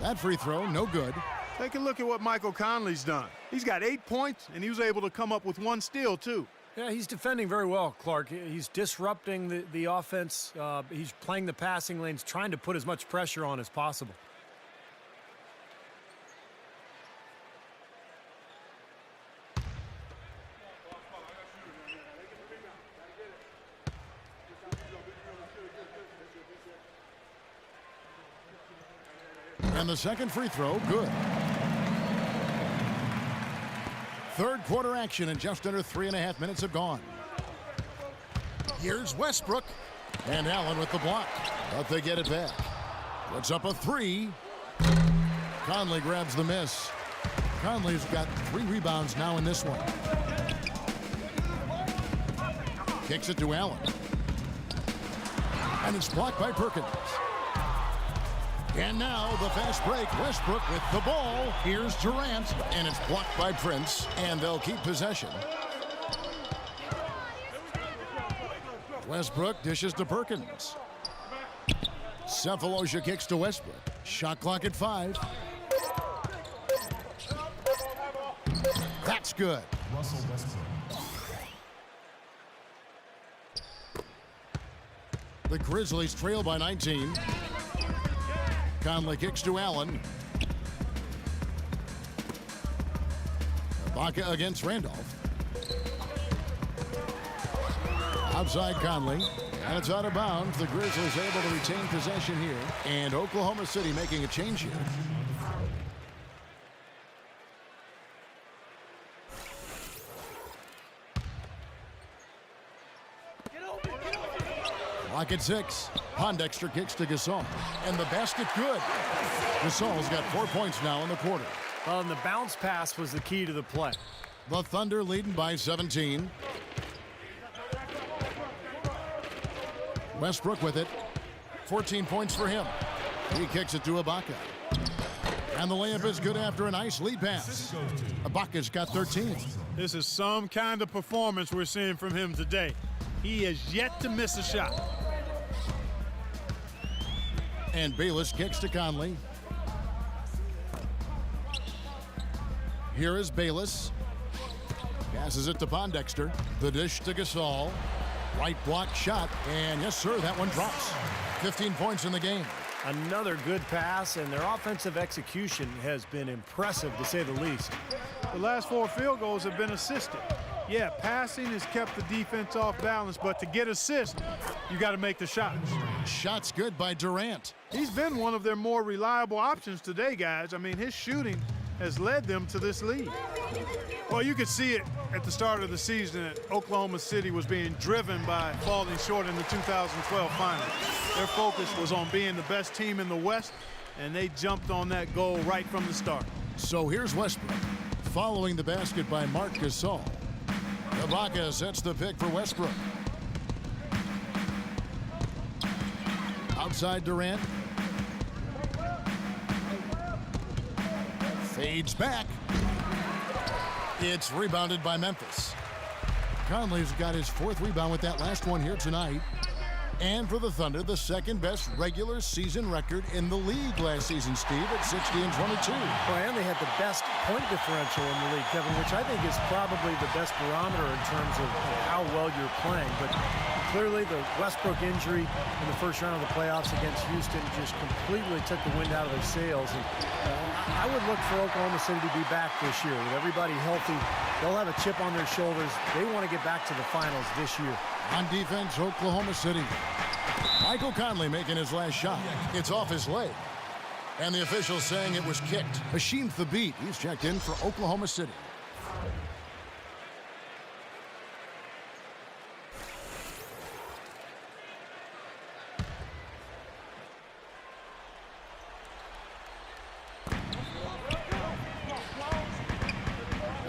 That free throw, no good. Take a look at what Michael Conley's done. He's got 8 points, and he was able to come up with 1 steal, too. Yeah, he's defending very well, Clark. He's disrupting the offense. He's playing the passing lanes, trying to put as much pressure on as possible. And the second free throw, good. Third quarter action, and just under 3.5 minutes have gone. Here's Westbrook, and Allen with the block, but they get it back. Puts up a 3. Conley grabs the miss. Conley's got 3 rebounds now in this one. Kicks it to Allen. And it's blocked by Perkins. And now the fast break. Westbrook with the ball. Here's Durant, and it's blocked by Prince, and they'll keep possession. Westbrook dishes to Perkins. Cephalosha kicks to Westbrook. Shot clock at 5. That's good. Russell Westbrook. The Grizzlies trail by 19. Conley kicks to Allen. Ibaka against Randolph. Outside Conley. And it's out of bounds. The Grizzlies able to retain possession here. And Oklahoma City making a change here. Clock at 6. Pondexter kicks to Gasol. And the basket good. Gasol's got 4 points now in the quarter. Well, and the bounce pass was the key to the play. The Thunder leading by 17. Westbrook with it. 14 points for him. He kicks it to Ibaka. And the layup is good after a nice lead pass. Ibaka's got 13. This is some kind of performance we're seeing from him today. He has yet to miss a shot. And Bayless kicks to Conley. Here is Bayless. Passes it to Pondexter. The dish to Gasol. Right block shot. And yes, sir, that one drops. 15 points in the game. Another good pass, and their offensive execution has been impressive, to say the least. The last 4 field goals have been assisted. Yeah, passing has kept the defense off balance, but to get assists, you got to make the shots. Shots good by Durant. He's been one of their more reliable options today, guys. I mean, his shooting has led them to this lead. Well, you could see it at the start of the season that Oklahoma City was being driven by falling short in the 2012 finals. Their focus was on being the best team in the West, and they jumped on that goal right from the start. So here's Westbrook, following the basket by Marc Gasol. Ibaka sets the pick for Westbrook. Outside Durant. Fades back. It's rebounded by Memphis. Conley's got his 4th rebound with that last one here tonight. And for the Thunder, the second best regular season record in the league last season, Steve, at 60 and 22. Well, and they had the best point differential in the league, Kevin, which I think is probably the best barometer in terms of how well you're playing. But clearly the Westbrook injury in the first round of the playoffs against Houston just completely took the wind out of their sails. And I would look for Oklahoma City to be back this year. With everybody healthy, they'll have a chip on their shoulders. They want to get back to the finals this year. On defense, Oklahoma City. Michael Conley making his last shot. It's off his leg. And the official saying it was kicked. Hasheem Thabeet, he's checked in for Oklahoma City.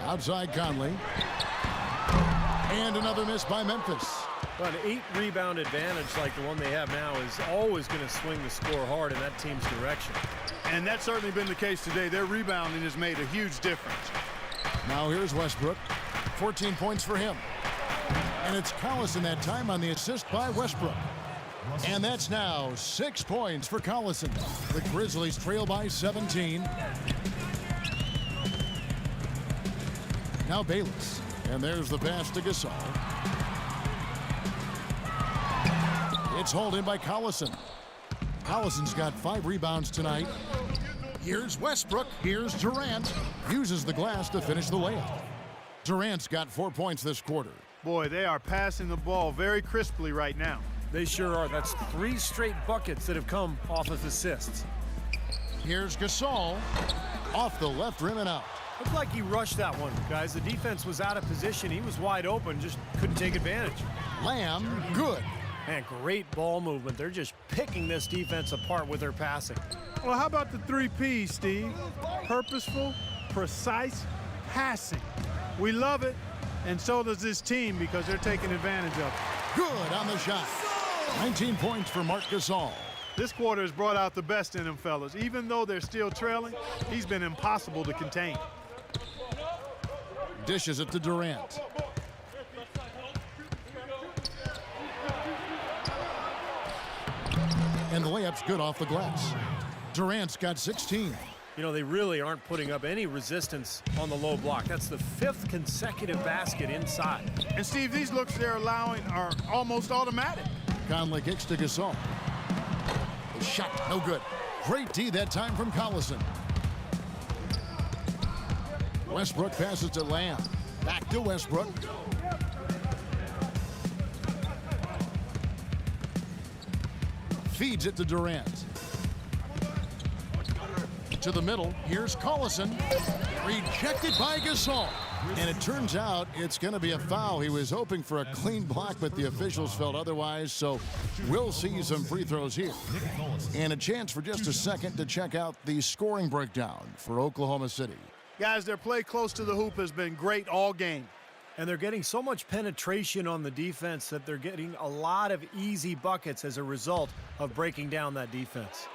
Outside Conley. And another miss by Memphis. Well, an 8-rebound advantage like the one they have now is always going to swing the score hard in that team's direction. And that's certainly been the case today. Their rebounding has made a huge difference. Now here's Westbrook. 14 points for him. And it's Collison that time on the assist by Westbrook. And that's now 6 points for Collison. The Grizzlies trail by 17. Now Bayless. And there's the pass to Gasol. It's hauled in by Collison. Collison's got 5 rebounds tonight. Here's Westbrook. Here's Durant. Uses the glass to finish the layup. Durant's got 4 points this quarter. Boy, they are passing the ball very crisply right now. They sure are. That's 3 straight buckets that have come off of assists. Here's Gasol. Off the left rim and out. Looked like he rushed that one, guys. The defense was out of position. He was wide open, just couldn't take advantage. Lamb, good. Man, great ball movement. They're just picking this defense apart with their passing. Well, how about the 3 Ps, Steve? Purposeful, precise, passing. We love it, and so does this team because they're taking advantage of it. Good on the shot. 19 points for Marc Gasol. This quarter has brought out the best in them, fellas. Even though they're still trailing, he's been impossible to contain. Dishes it to Durant. And the layup's good off the glass. Durant's got 16. You know, they really aren't putting up any resistance on the low block. That's the 5th consecutive basket inside. And, Steve, these looks they're allowing are almost automatic. Conley kicks to Gasol. The shot, no good. Great D that time from Collison. Westbrook passes to Lamb. Back to Westbrook. Feeds it to Durant. To the middle, here's Collison. Rejected by Gasol. And it turns out it's going to be a foul. He was hoping for a clean block, but the officials felt otherwise, so we'll see some free throws here. And a chance for just a second to check out the scoring breakdown for Oklahoma City. Guys, their play close to the hoop has been great all game. And they're getting so much penetration on the defense that they're getting a lot of easy buckets as a result of breaking down that defense.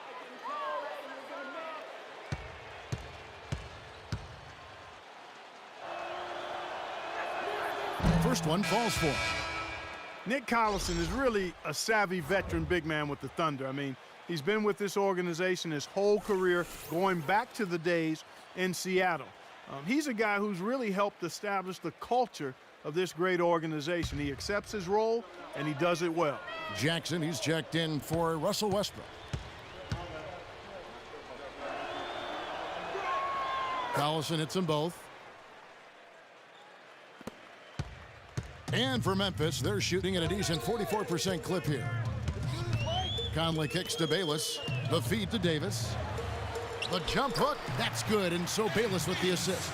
First one falls for him. Nick Collison is really a savvy veteran big man with the Thunder. I mean, he's been with this organization his whole career, going back to the days in Seattle. He's a guy who's really helped establish the culture of this great organization. He accepts his role, and he does it well. Jackson, he's checked in for Russell Westbrook. Collison hits them both. And for Memphis, they're shooting at a decent 44% clip here. Conley kicks to Bayless. The feed to Davis. The jump hook, that's good, and so Bayless with the assist.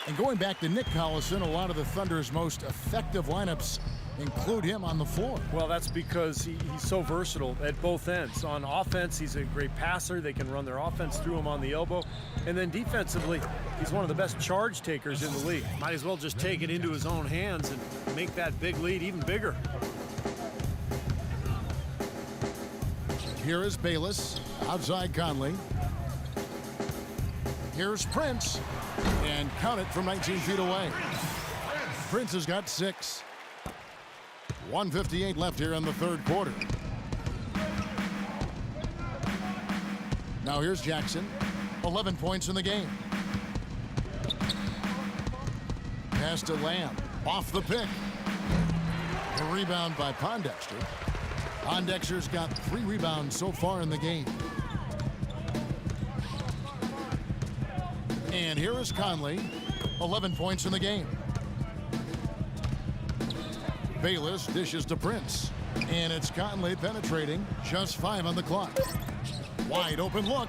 And going back to Nick Collison, a lot of the Thunder's most effective lineups include him on the floor. Well, that's because he's so versatile at both ends. On offense, he's a great passer. They can run their offense through him on the elbow. And then defensively, he's one of the best charge takers in the league. Might as well just take it into his own hands and make that big lead even bigger. Here is Bayless, outside Conley. Here's Prince, and count it from 19 feet away. Prince has got 6. 1:58 left here in the third quarter. Now here's Jackson, 11 points in the game. Pass to Lamb, off the pick. A rebound by Pondexter. Pondexter's got 3 rebounds so far in the game. And here is Conley, 11 points in the game. Bayless dishes to Prince, and it's Conley penetrating, just 5 on the clock. Wide open look.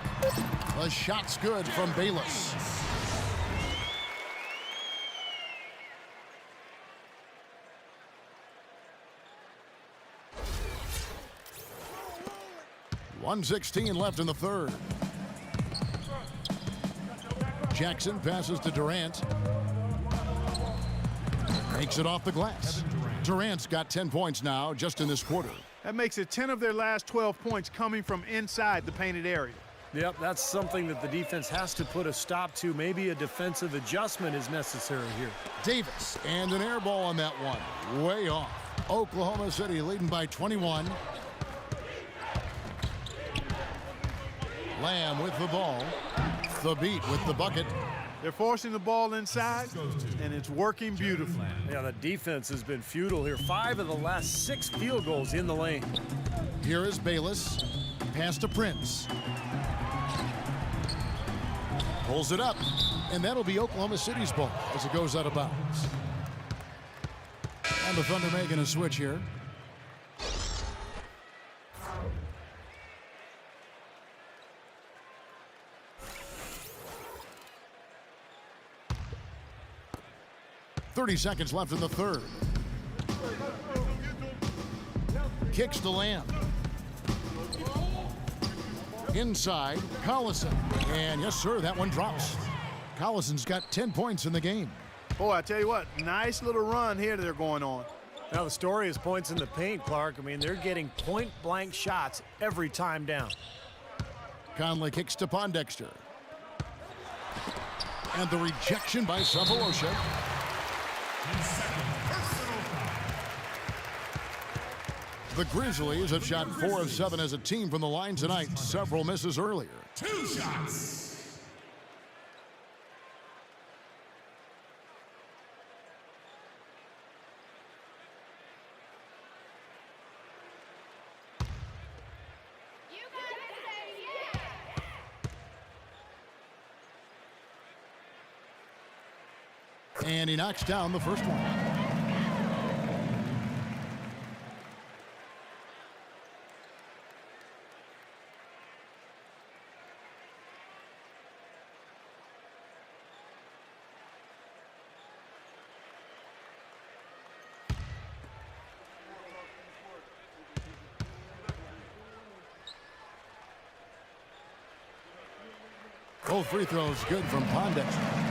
The shot's good from Bayless. .116 left in the third. Jackson passes to Durant. Makes it off the glass. Durant's got 10 points now just in this quarter. That makes it 10 of their last 12 points coming from inside the painted area. Yep, that's something that the defense has to put a stop to. Maybe a defensive adjustment is necessary here. Davis, and an air ball on that one. Way off. Oklahoma City leading by 21. Lamb with the ball. The beat with the bucket. They're forcing the ball inside, and it's working beautifully. Yeah, the defense has been futile here. 5 of the last 6 field goals in the lane. Here is Bayless. Pass to Prince. Pulls it up, and that'll be Oklahoma City's ball as it goes out of bounds. And the Thunder making a switch here. .30 seconds left in the third. Kicks to Lamb. Inside, Collison. And yes, sir, that one drops. Collison's got 10 points in the game. Boy, I tell you what, nice little run here they're going on. Now, the story is points in the paint, Clark. I mean, they're getting point-blank shots every time down. Conley kicks to Pondexter. And the rejection by Cephalosha. The Grizzlies have shot 4 of 7 as a team from the line tonight. Several misses earlier. 2 shots. And he knocks down the first one. Both free throws good from Pondexter.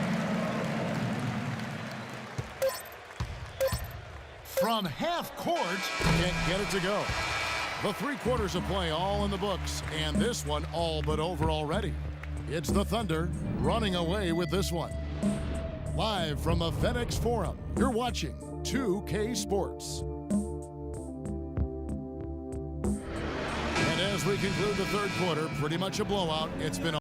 From half court, can't get it to go. The 3 quarters of play all in the books, and this one all but over already. It's the Thunder running away with this one. Live from the FedEx Forum, you're watching 2K Sports. And as we conclude the third quarter, pretty much a blowout. It's been a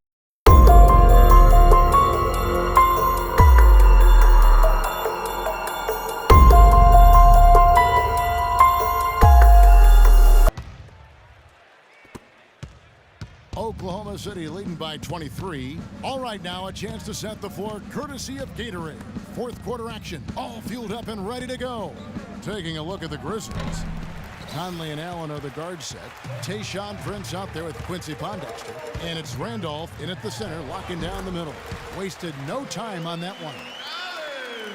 Oklahoma City leading by 23. All right, now a chance to set the floor courtesy of Gatorade. Fourth quarter action, all fueled up and ready to go. Taking a look at the Grizzlies. Conley and Allen are the guard set. Tayshaun Prince out there with Quincy Pondexter. And it's Randolph in at the center, locking down the middle. Wasted no time on that one.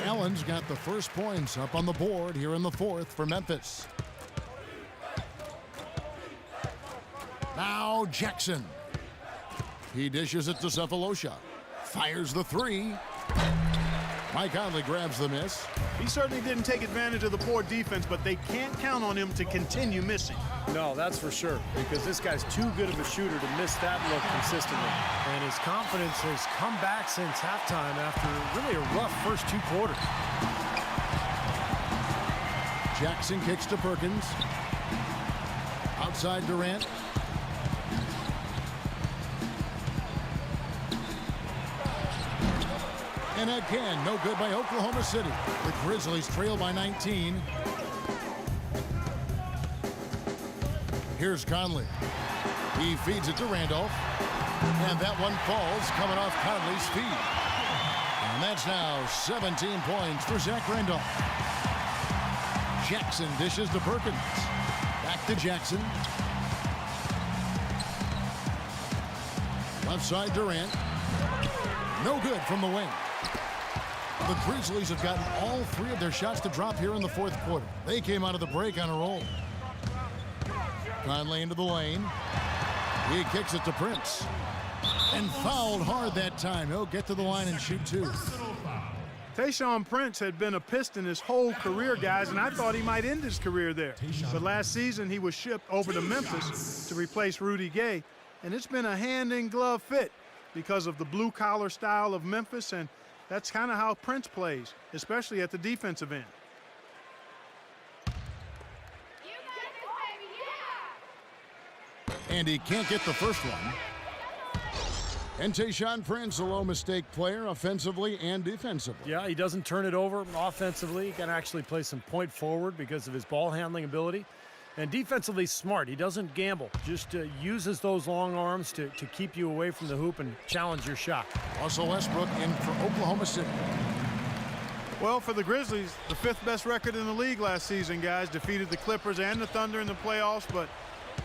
Allen's got the first points up on the board here in the fourth for Memphis. Now Jackson. He dishes it to Cephalosha. Fires the three. Mike Conley grabs the miss. He certainly didn't take advantage of the poor defense, but they can't count on him to continue missing. No, that's for sure, because this guy's too good of a shooter to miss that look consistently. And his confidence has come back since halftime after really a rough first two quarters. Jackson kicks to Perkins. Outside Durant. And again, no good by Oklahoma City. The Grizzlies trail by 19. Here's Conley. He feeds it to Randolph. And that one falls coming off Conley's feet. And that's now 17 points for Zach Randolph. Jackson dishes to Perkins. Back to Jackson. Left side Durant. No good from the wing. The Grizzlies have gotten all three of their shots to drop here in the fourth quarter. They came out of the break on a roll. Conley into the lane. He kicks it to Prince. And fouled hard that time. He'll get to the line and shoot two. Tayshaun Prince had been a Piston his whole career, guys, and I thought he might end his career there. But last season, he was shipped over to Memphis to replace Rudy Gay, and it's been a hand-in-glove fit because of the blue-collar style of Memphis, and that's kind of how Prince plays, especially at the defensive end. And he can't get the first one. And Tayshaun Prince, a low-mistake player offensively and defensively. Yeah, he doesn't turn it over offensively. He can actually play some point forward because of his ball handling ability. And defensively smart. He doesn't gamble. Just uses those long arms to keep you away from the hoop and challenge your shot. Russell Westbrook in for Oklahoma City. Well, for the Grizzlies, the fifth best record in the league last season, guys. Defeated the Clippers and the Thunder in the playoffs, but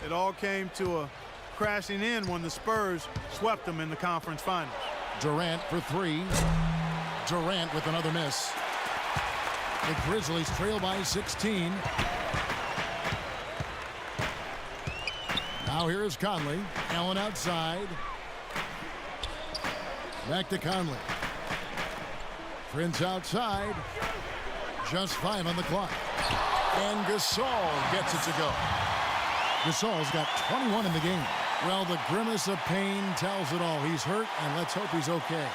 it all came to a crashing in when the Spurs swept them in the conference finals. Durant for three. Durant with another miss. The Grizzlies trail by 16. Now here is Conley. Allen outside. Back to Conley. Prince outside. Just 5 on the clock. And Gasol gets it to go. Gasol's got 21 in the game. Well, the grimace of pain tells it all. He's hurt, and let's hope he's okay.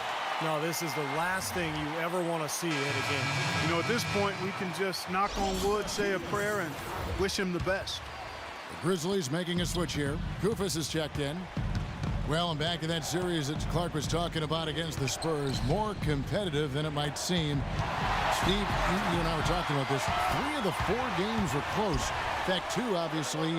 No, this is the last thing you ever want to see in a game. You know, at this point, we can just knock on wood, say a prayer, and wish him the best. The Grizzlies making a switch here. Kufis is checked in. Well, and back in that series that Clark was talking about against the Spurs, more competitive than it might seem. Steve, you and I were talking about this. 3 of the 4 games were close. In fact, 2 obviously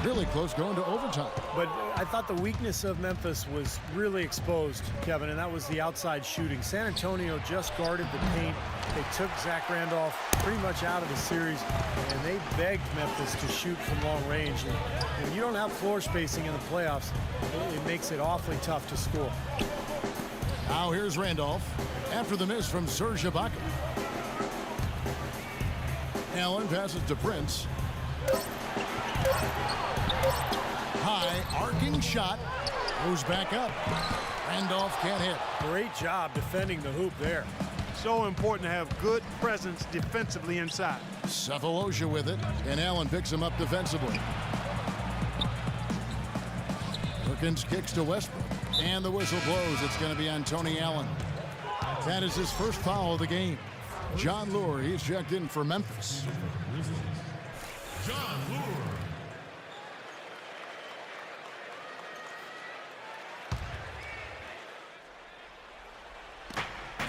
really close, going to overtime. But I thought the weakness of Memphis was really exposed, Kevin, and that was the outside shooting. San Antonio just guarded the paint. They took Zach Randolph pretty much out of the series, and they begged Memphis to shoot from long range. And when you don't have floor spacing in the playoffs, it makes it awfully tough to score. Now here's Randolph after the miss from Serge Ibaka. Allen passes to Prince. High arcing shot, goes back up. Randolph can't hit. Great job defending the hoop there. So important to have good presence defensively inside. Cephalosha with it, and Allen picks him up defensively. Perkins kicks to Westbrook, and the whistle blows. It's going to be on Tony Allen. That is his first foul of the game. John Lure, he's checked in for Memphis. John Lure.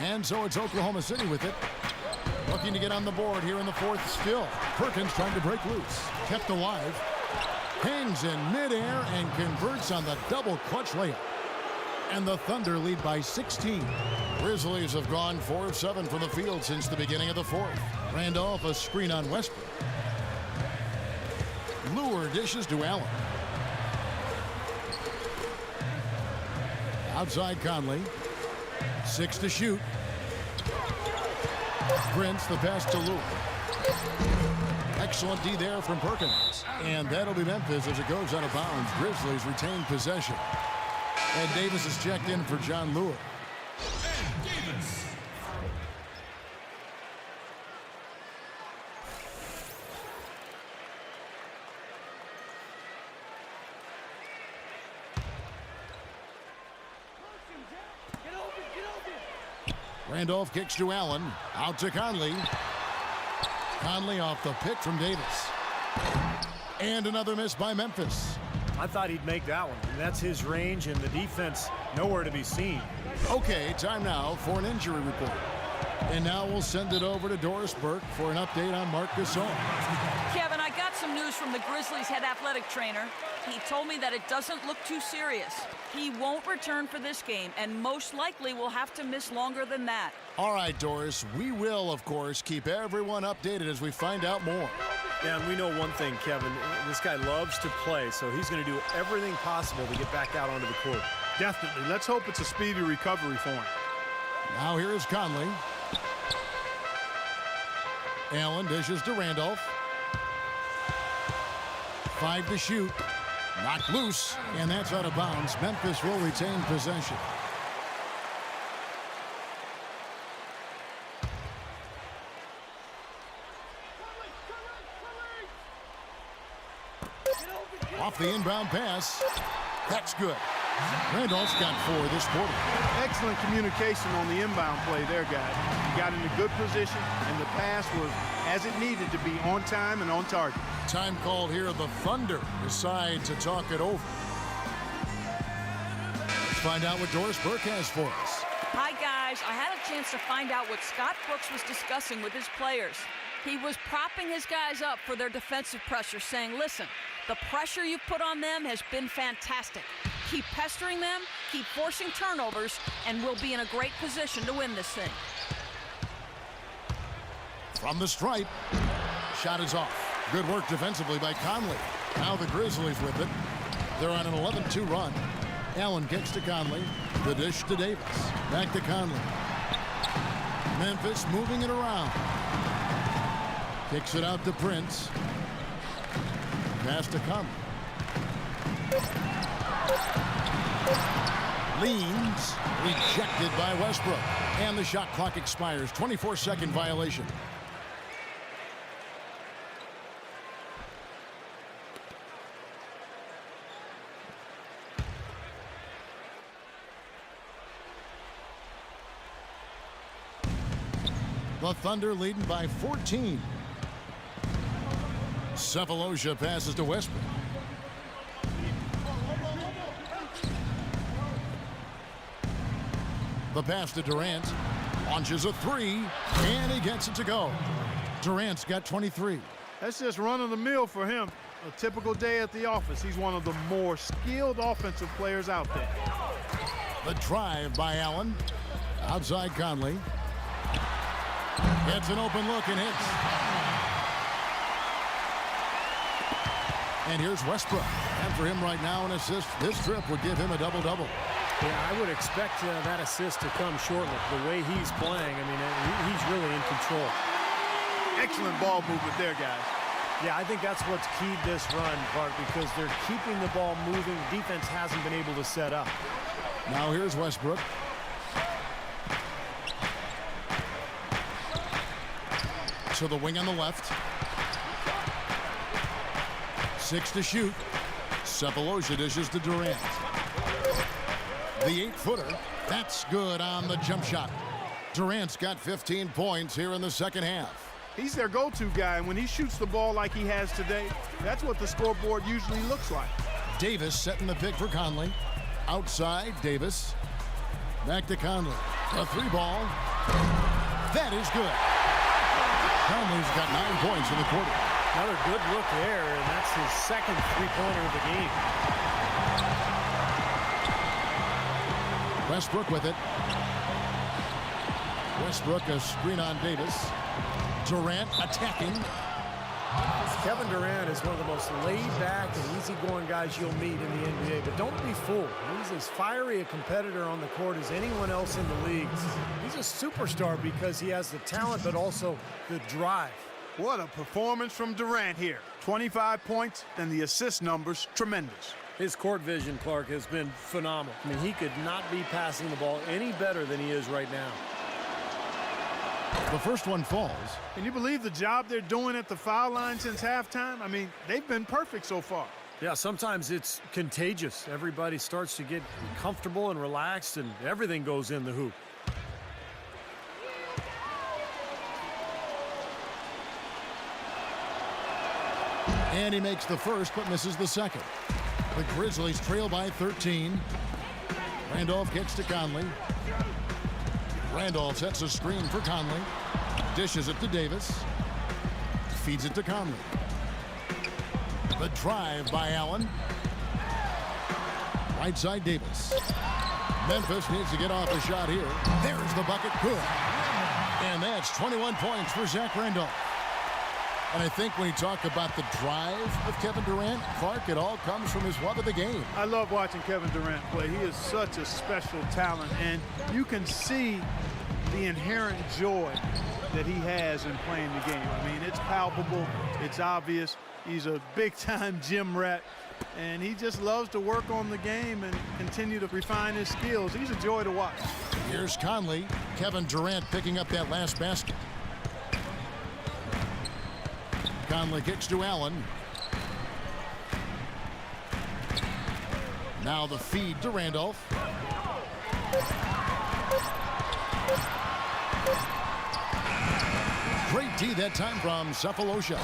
And so it's Oklahoma City with it. Looking to get on the board here in the fourth still. Perkins trying to break loose. Kept alive. Hangs in midair and converts on the double clutch layup. And the Thunder lead by 16. Grizzlies have gone 4 of 7 from the field since the beginning of the fourth. Randolph, a screen on Westbrook. Lure dishes to Allen. Outside Conley. 6 to shoot. Prince, the pass to Lure. Excellent D there from Perkins. And that'll be Memphis as it goes out of bounds. Grizzlies retain possession. And Davis is checked in for John Lure. Ed Davis. Randolph kicks to Allen. Out to Conley. Conley off the pick from Davis. And another miss by Memphis. I thought he'd make that one. And that's his range, and the defense nowhere to be seen. Okay, time now for an injury report. And now we'll send it over to Doris Burke for an update on Marc Gasol. Kevin, I got some news from the Grizzlies head athletic trainer. He told me that it doesn't look too serious. He won't return for this game and most likely will have to miss longer than that. All right, Doris, we will, of course, keep everyone updated as we find out more. Yeah, and we know one thing, Kevin. This guy loves to play, so he's going to do everything possible to get back out onto the court. Definitely. Let's hope it's a speedy recovery for him. Now here is Conley. Allen dishes to Randolph. 5 to shoot. Knocked loose, and that's out of bounds. Memphis will retain possession. Off the inbound pass. That's good. Randolph's got 4 this quarter. Excellent communication on the inbound play there, guys. He got in a good position, and the pass was as it needed to be, on time and on target. Time called here. The Thunder decide to talk it over. Let's find out what Doris Burke has for us. Hi, guys. I had a chance to find out what Scott Brooks was discussing with his players. He was propping his guys up for their defensive pressure, saying, listen, the pressure you've put on them has been fantastic. Keep pestering them, keep forcing turnovers, and we'll be in a great position to win this thing. From the stripe, shot is off. Good work defensively by Conley. Now the Grizzlies with it. They're on an 11-2 run. Allen kicks to Conley. The dish to Davis. Back to Conley. Memphis moving it around. Kicks it out to Prince. Pass to Conley. Leans. Rejected by Westbrook. And the shot clock expires. 24-second violation. The Thunder leading by 14. Cephalosha passes to Westbrook. The pass to Durant. Launches a 3, and he gets it to go. Durant's got 23. That's just run-of-the-mill for him. A typical day at the office. He's one of the more skilled offensive players out there. The drive by Allen. Outside Conley. Gets an open look and hits. And here's Westbrook. And for him right now, an assist. This trip would give him a double-double. Yeah, I would expect that assist to come shortly. The way he's playing, I mean, he's really in control. Excellent ball movement there, guys. Yeah, I think that's what's keyed this run, Bart, because they're keeping the ball moving. Defense hasn't been able to set up. Now here's Westbrook. To the wing on the left. 6 to shoot. Cephalosha dishes to Durant. The 8-footer. That's good on the jump shot. Durant's got 15 points here in the second half. He's their go-to guy, and when he shoots the ball like he has today, that's what the scoreboard usually looks like. Davis setting the pick for Conley. Outside, Davis. Back to Conley. A 3-ball. That is good. Conley's got 9 points in the quarter. Another good look there, and that's his second three-pointer of the game. Westbrook with it. Westbrook a screen on Davis. Durant attacking. Kevin Durant is one of the most laid-back and easygoing guys you'll meet in the NBA, but don't be fooled. He's as fiery a competitor on the court as anyone else in the league. He's a superstar because he has the talent, but also the drive. What a performance from Durant here. 25 points, and the assist numbers tremendous. His court vision, Clark, has been phenomenal. I mean, he could not be passing the ball any better than he is right now. The first one falls. Can you believe the job they're doing at the foul line since halftime? I mean, they've been perfect so far. Yeah, sometimes it's contagious. Everybody starts to get comfortable and relaxed, and everything goes in the hoop. And he makes the first, but misses the second. The Grizzlies trail by 13. Randolph gets to Conley. Randolph sets a screen for Conley. Dishes it to Davis. Feeds it to Conley. The drive by Allen. Right side Davis. Memphis needs to get off a shot here. There's the bucket. Good. And that's 21 points for Zach Randolph. And I think when you talk about the drive of Kevin Durant, Clark, it all comes from his love of the game. I love watching Kevin Durant play. He is such a special talent, and you can see the inherent joy that he has in playing the game. I mean, it's palpable, it's obvious. He's a big-time gym rat, and he just loves to work on the game and continue to refine his skills. He's a joy to watch. Here's Conley. Kevin Durant picking up that last basket. Conley kicks to Allen. Now the feed to Randolph. Great D that time from Cephalosha.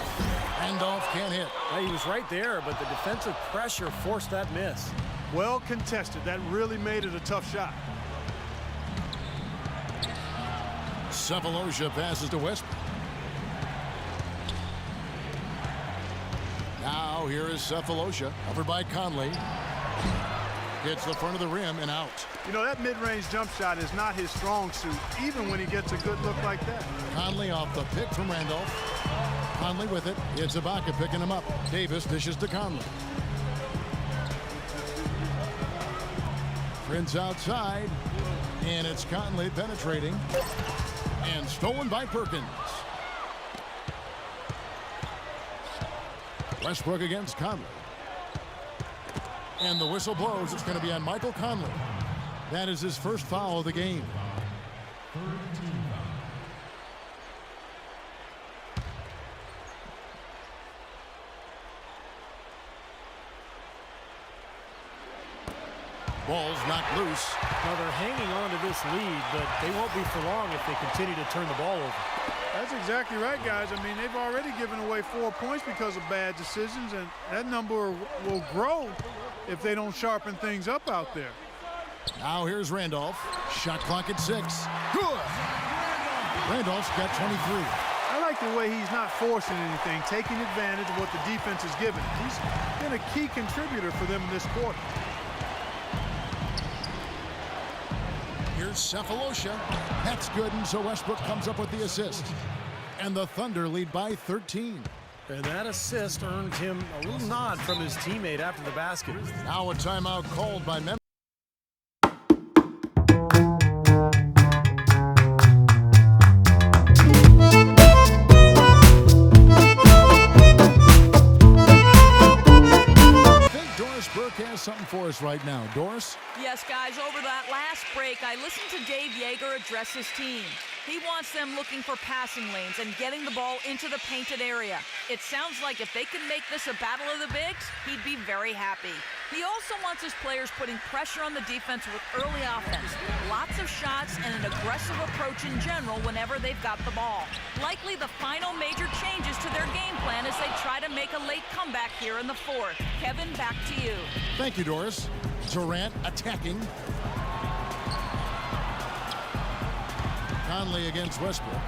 Randolph can't hit. He was right there, but the defensive pressure forced that miss. Well contested. That really made it a tough shot. Cephalosha passes to Westbrook. Now here is Cephalosha, covered by Conley. Hits the front of the rim and out. You know, that mid-range jump shot is not his strong suit, even when he gets a good look like that. Conley off the pick from Randolph. Conley with it. It's Ibaka picking him up. Davis dishes to Conley. Prince outside. And it's Conley penetrating. And stolen by Perkins. Westbrook against Conley. And the whistle blows. It's going to be on Michael Conley. That is his first foul of the game. Ball's knocked loose. Now they're hanging on to this lead, but they won't be for long if they continue to turn the ball over. That's exactly right, guys. I mean, they've already given away 4 points because of bad decisions, and that number will grow if they don't sharpen things up out there. Now here's Randolph. Shot clock at 6. Good. Randolph's got 23. I like the way he's not forcing anything, taking advantage of what the defense is giving. He's been a key contributor for them in this quarter. Here's Cephalosha. That's good, and so Westbrook comes up with the assist. And the Thunder lead by 13. And that assist earned him a little nod from his teammate after the basket. Now a timeout called by Memphis. Has something for us right now. Doris? Yes, guys, over that last break, I listened to Dave Yeager address his team. He wants them looking for passing lanes and getting the ball into the painted area. It sounds like if they can make this a battle of the bigs, he'd be very happy. He also wants his players putting pressure on the defense with early offense, lots of shots, and an aggressive approach in general whenever they've got the ball. Likely the final major changes to their game plan as they try to make a late comeback here in the fourth. Kevin, back to you. Thank you, Doris. Durant attacking. Conley against Westbrook.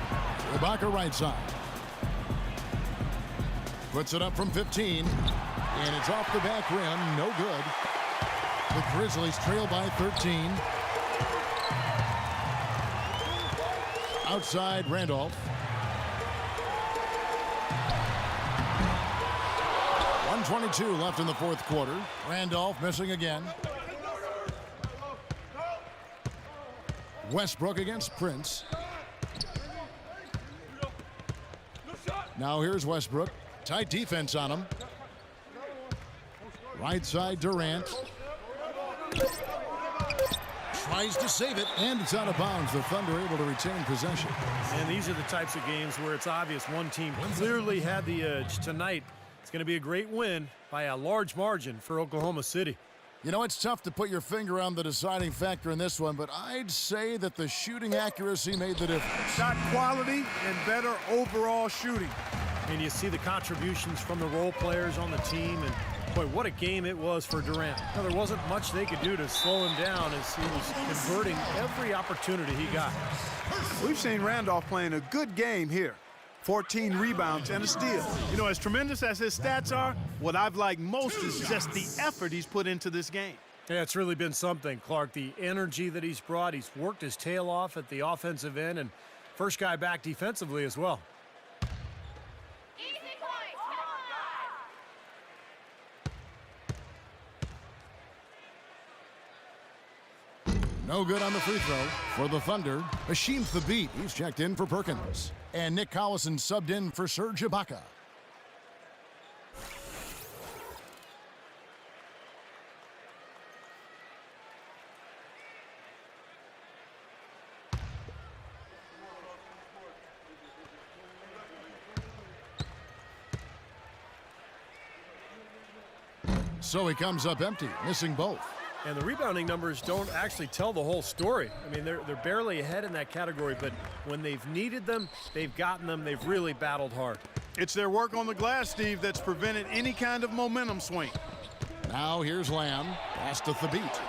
Ibaka right side. Puts it up from 15. And it's off the back rim. No good. The Grizzlies trail by 13. Outside Randolph. 1:22 left in the fourth quarter. Randolph missing again. Westbrook against Prince. Now here's Westbrook. Tight defense on him. Right side Durant. Tries to save it, and it's out of bounds. The Thunder able to retain possession. And these are the types of games where it's obvious one team clearly had the edge. Tonight, it's going to be a great win by a large margin for Oklahoma City. You know, it's tough to put your finger on the deciding factor in this one, but I'd say that the shooting accuracy made the difference. Shot quality and better overall shooting. And you see the contributions from the role players on the team, and boy, what a game it was for Durant. Now, there wasn't much they could do to slow him down as he was converting every opportunity he got. We've seen Randolph playing a good game here. 14 rebounds and a steal. You know, as tremendous as his stats are, what I've liked most is just the effort he's put into this game. Yeah, it's really been something, Clark. The energy that he's brought, he's worked his tail off at the offensive end, and first guy back defensively as well. No good on the free throw for the Thunder. Hashim Thabit, he's checked in for Perkins. And Nick Collison subbed in for Serge Ibaka. So he comes up empty, missing both. And the rebounding numbers don't actually tell the whole story. I mean, they're barely ahead in that category, but when they've needed them, they've gotten them. They've really battled hard. It's their work on the glass, Steve, that's prevented any kind of momentum swing. Now here's Lamb. Pass to Thabit.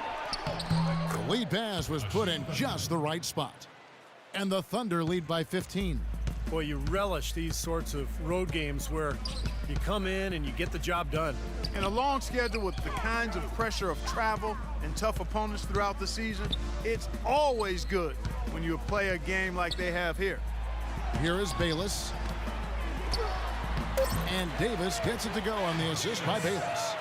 The lead pass was put in just the right spot. And the Thunder lead by 15. Boy, you relish these sorts of road games where you come in and you get the job done. In a long schedule with the kinds of pressure of travel and tough opponents throughout the season, it's always good when you play a game like they have here. Here is Bayless. And Davis gets it to go on the assist by Bayless.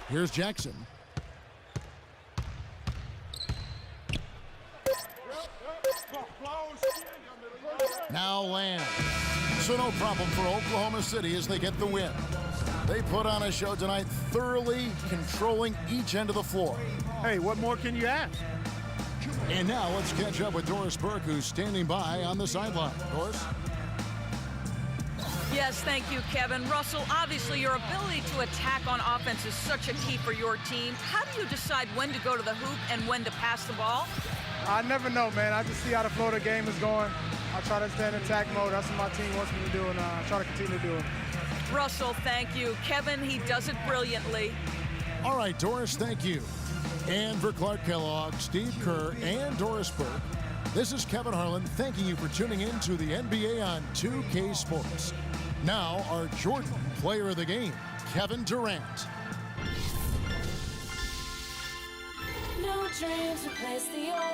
Here's Jackson. Now Lamb. So no problem for Oklahoma City as they get the win. They put on a show tonight, thoroughly controlling each end of the floor. Hey, what more can you ask? And now let's catch up with Doris Burke, who's standing by on the sideline. Doris? Yes, thank you, Kevin. Russell, obviously your ability to attack on offense is such a key for your team. How do you decide when to go to the hoop and when to pass the ball? I never know, man. I just see how the flow of the game is going. I try to stay in attack mode. That's what my team wants me to do, and I try to continue to do it. Russell, thank you. Kevin, he does it brilliantly. All right, Doris, thank you. And for Clark Kellogg, Steve Kerr, and Doris Burke, this is Kevin Harlan thanking you for tuning in to the NBA on 2K Sports. Now, our Jordan Player of the Game, Kevin Durant. No dreams replace the old.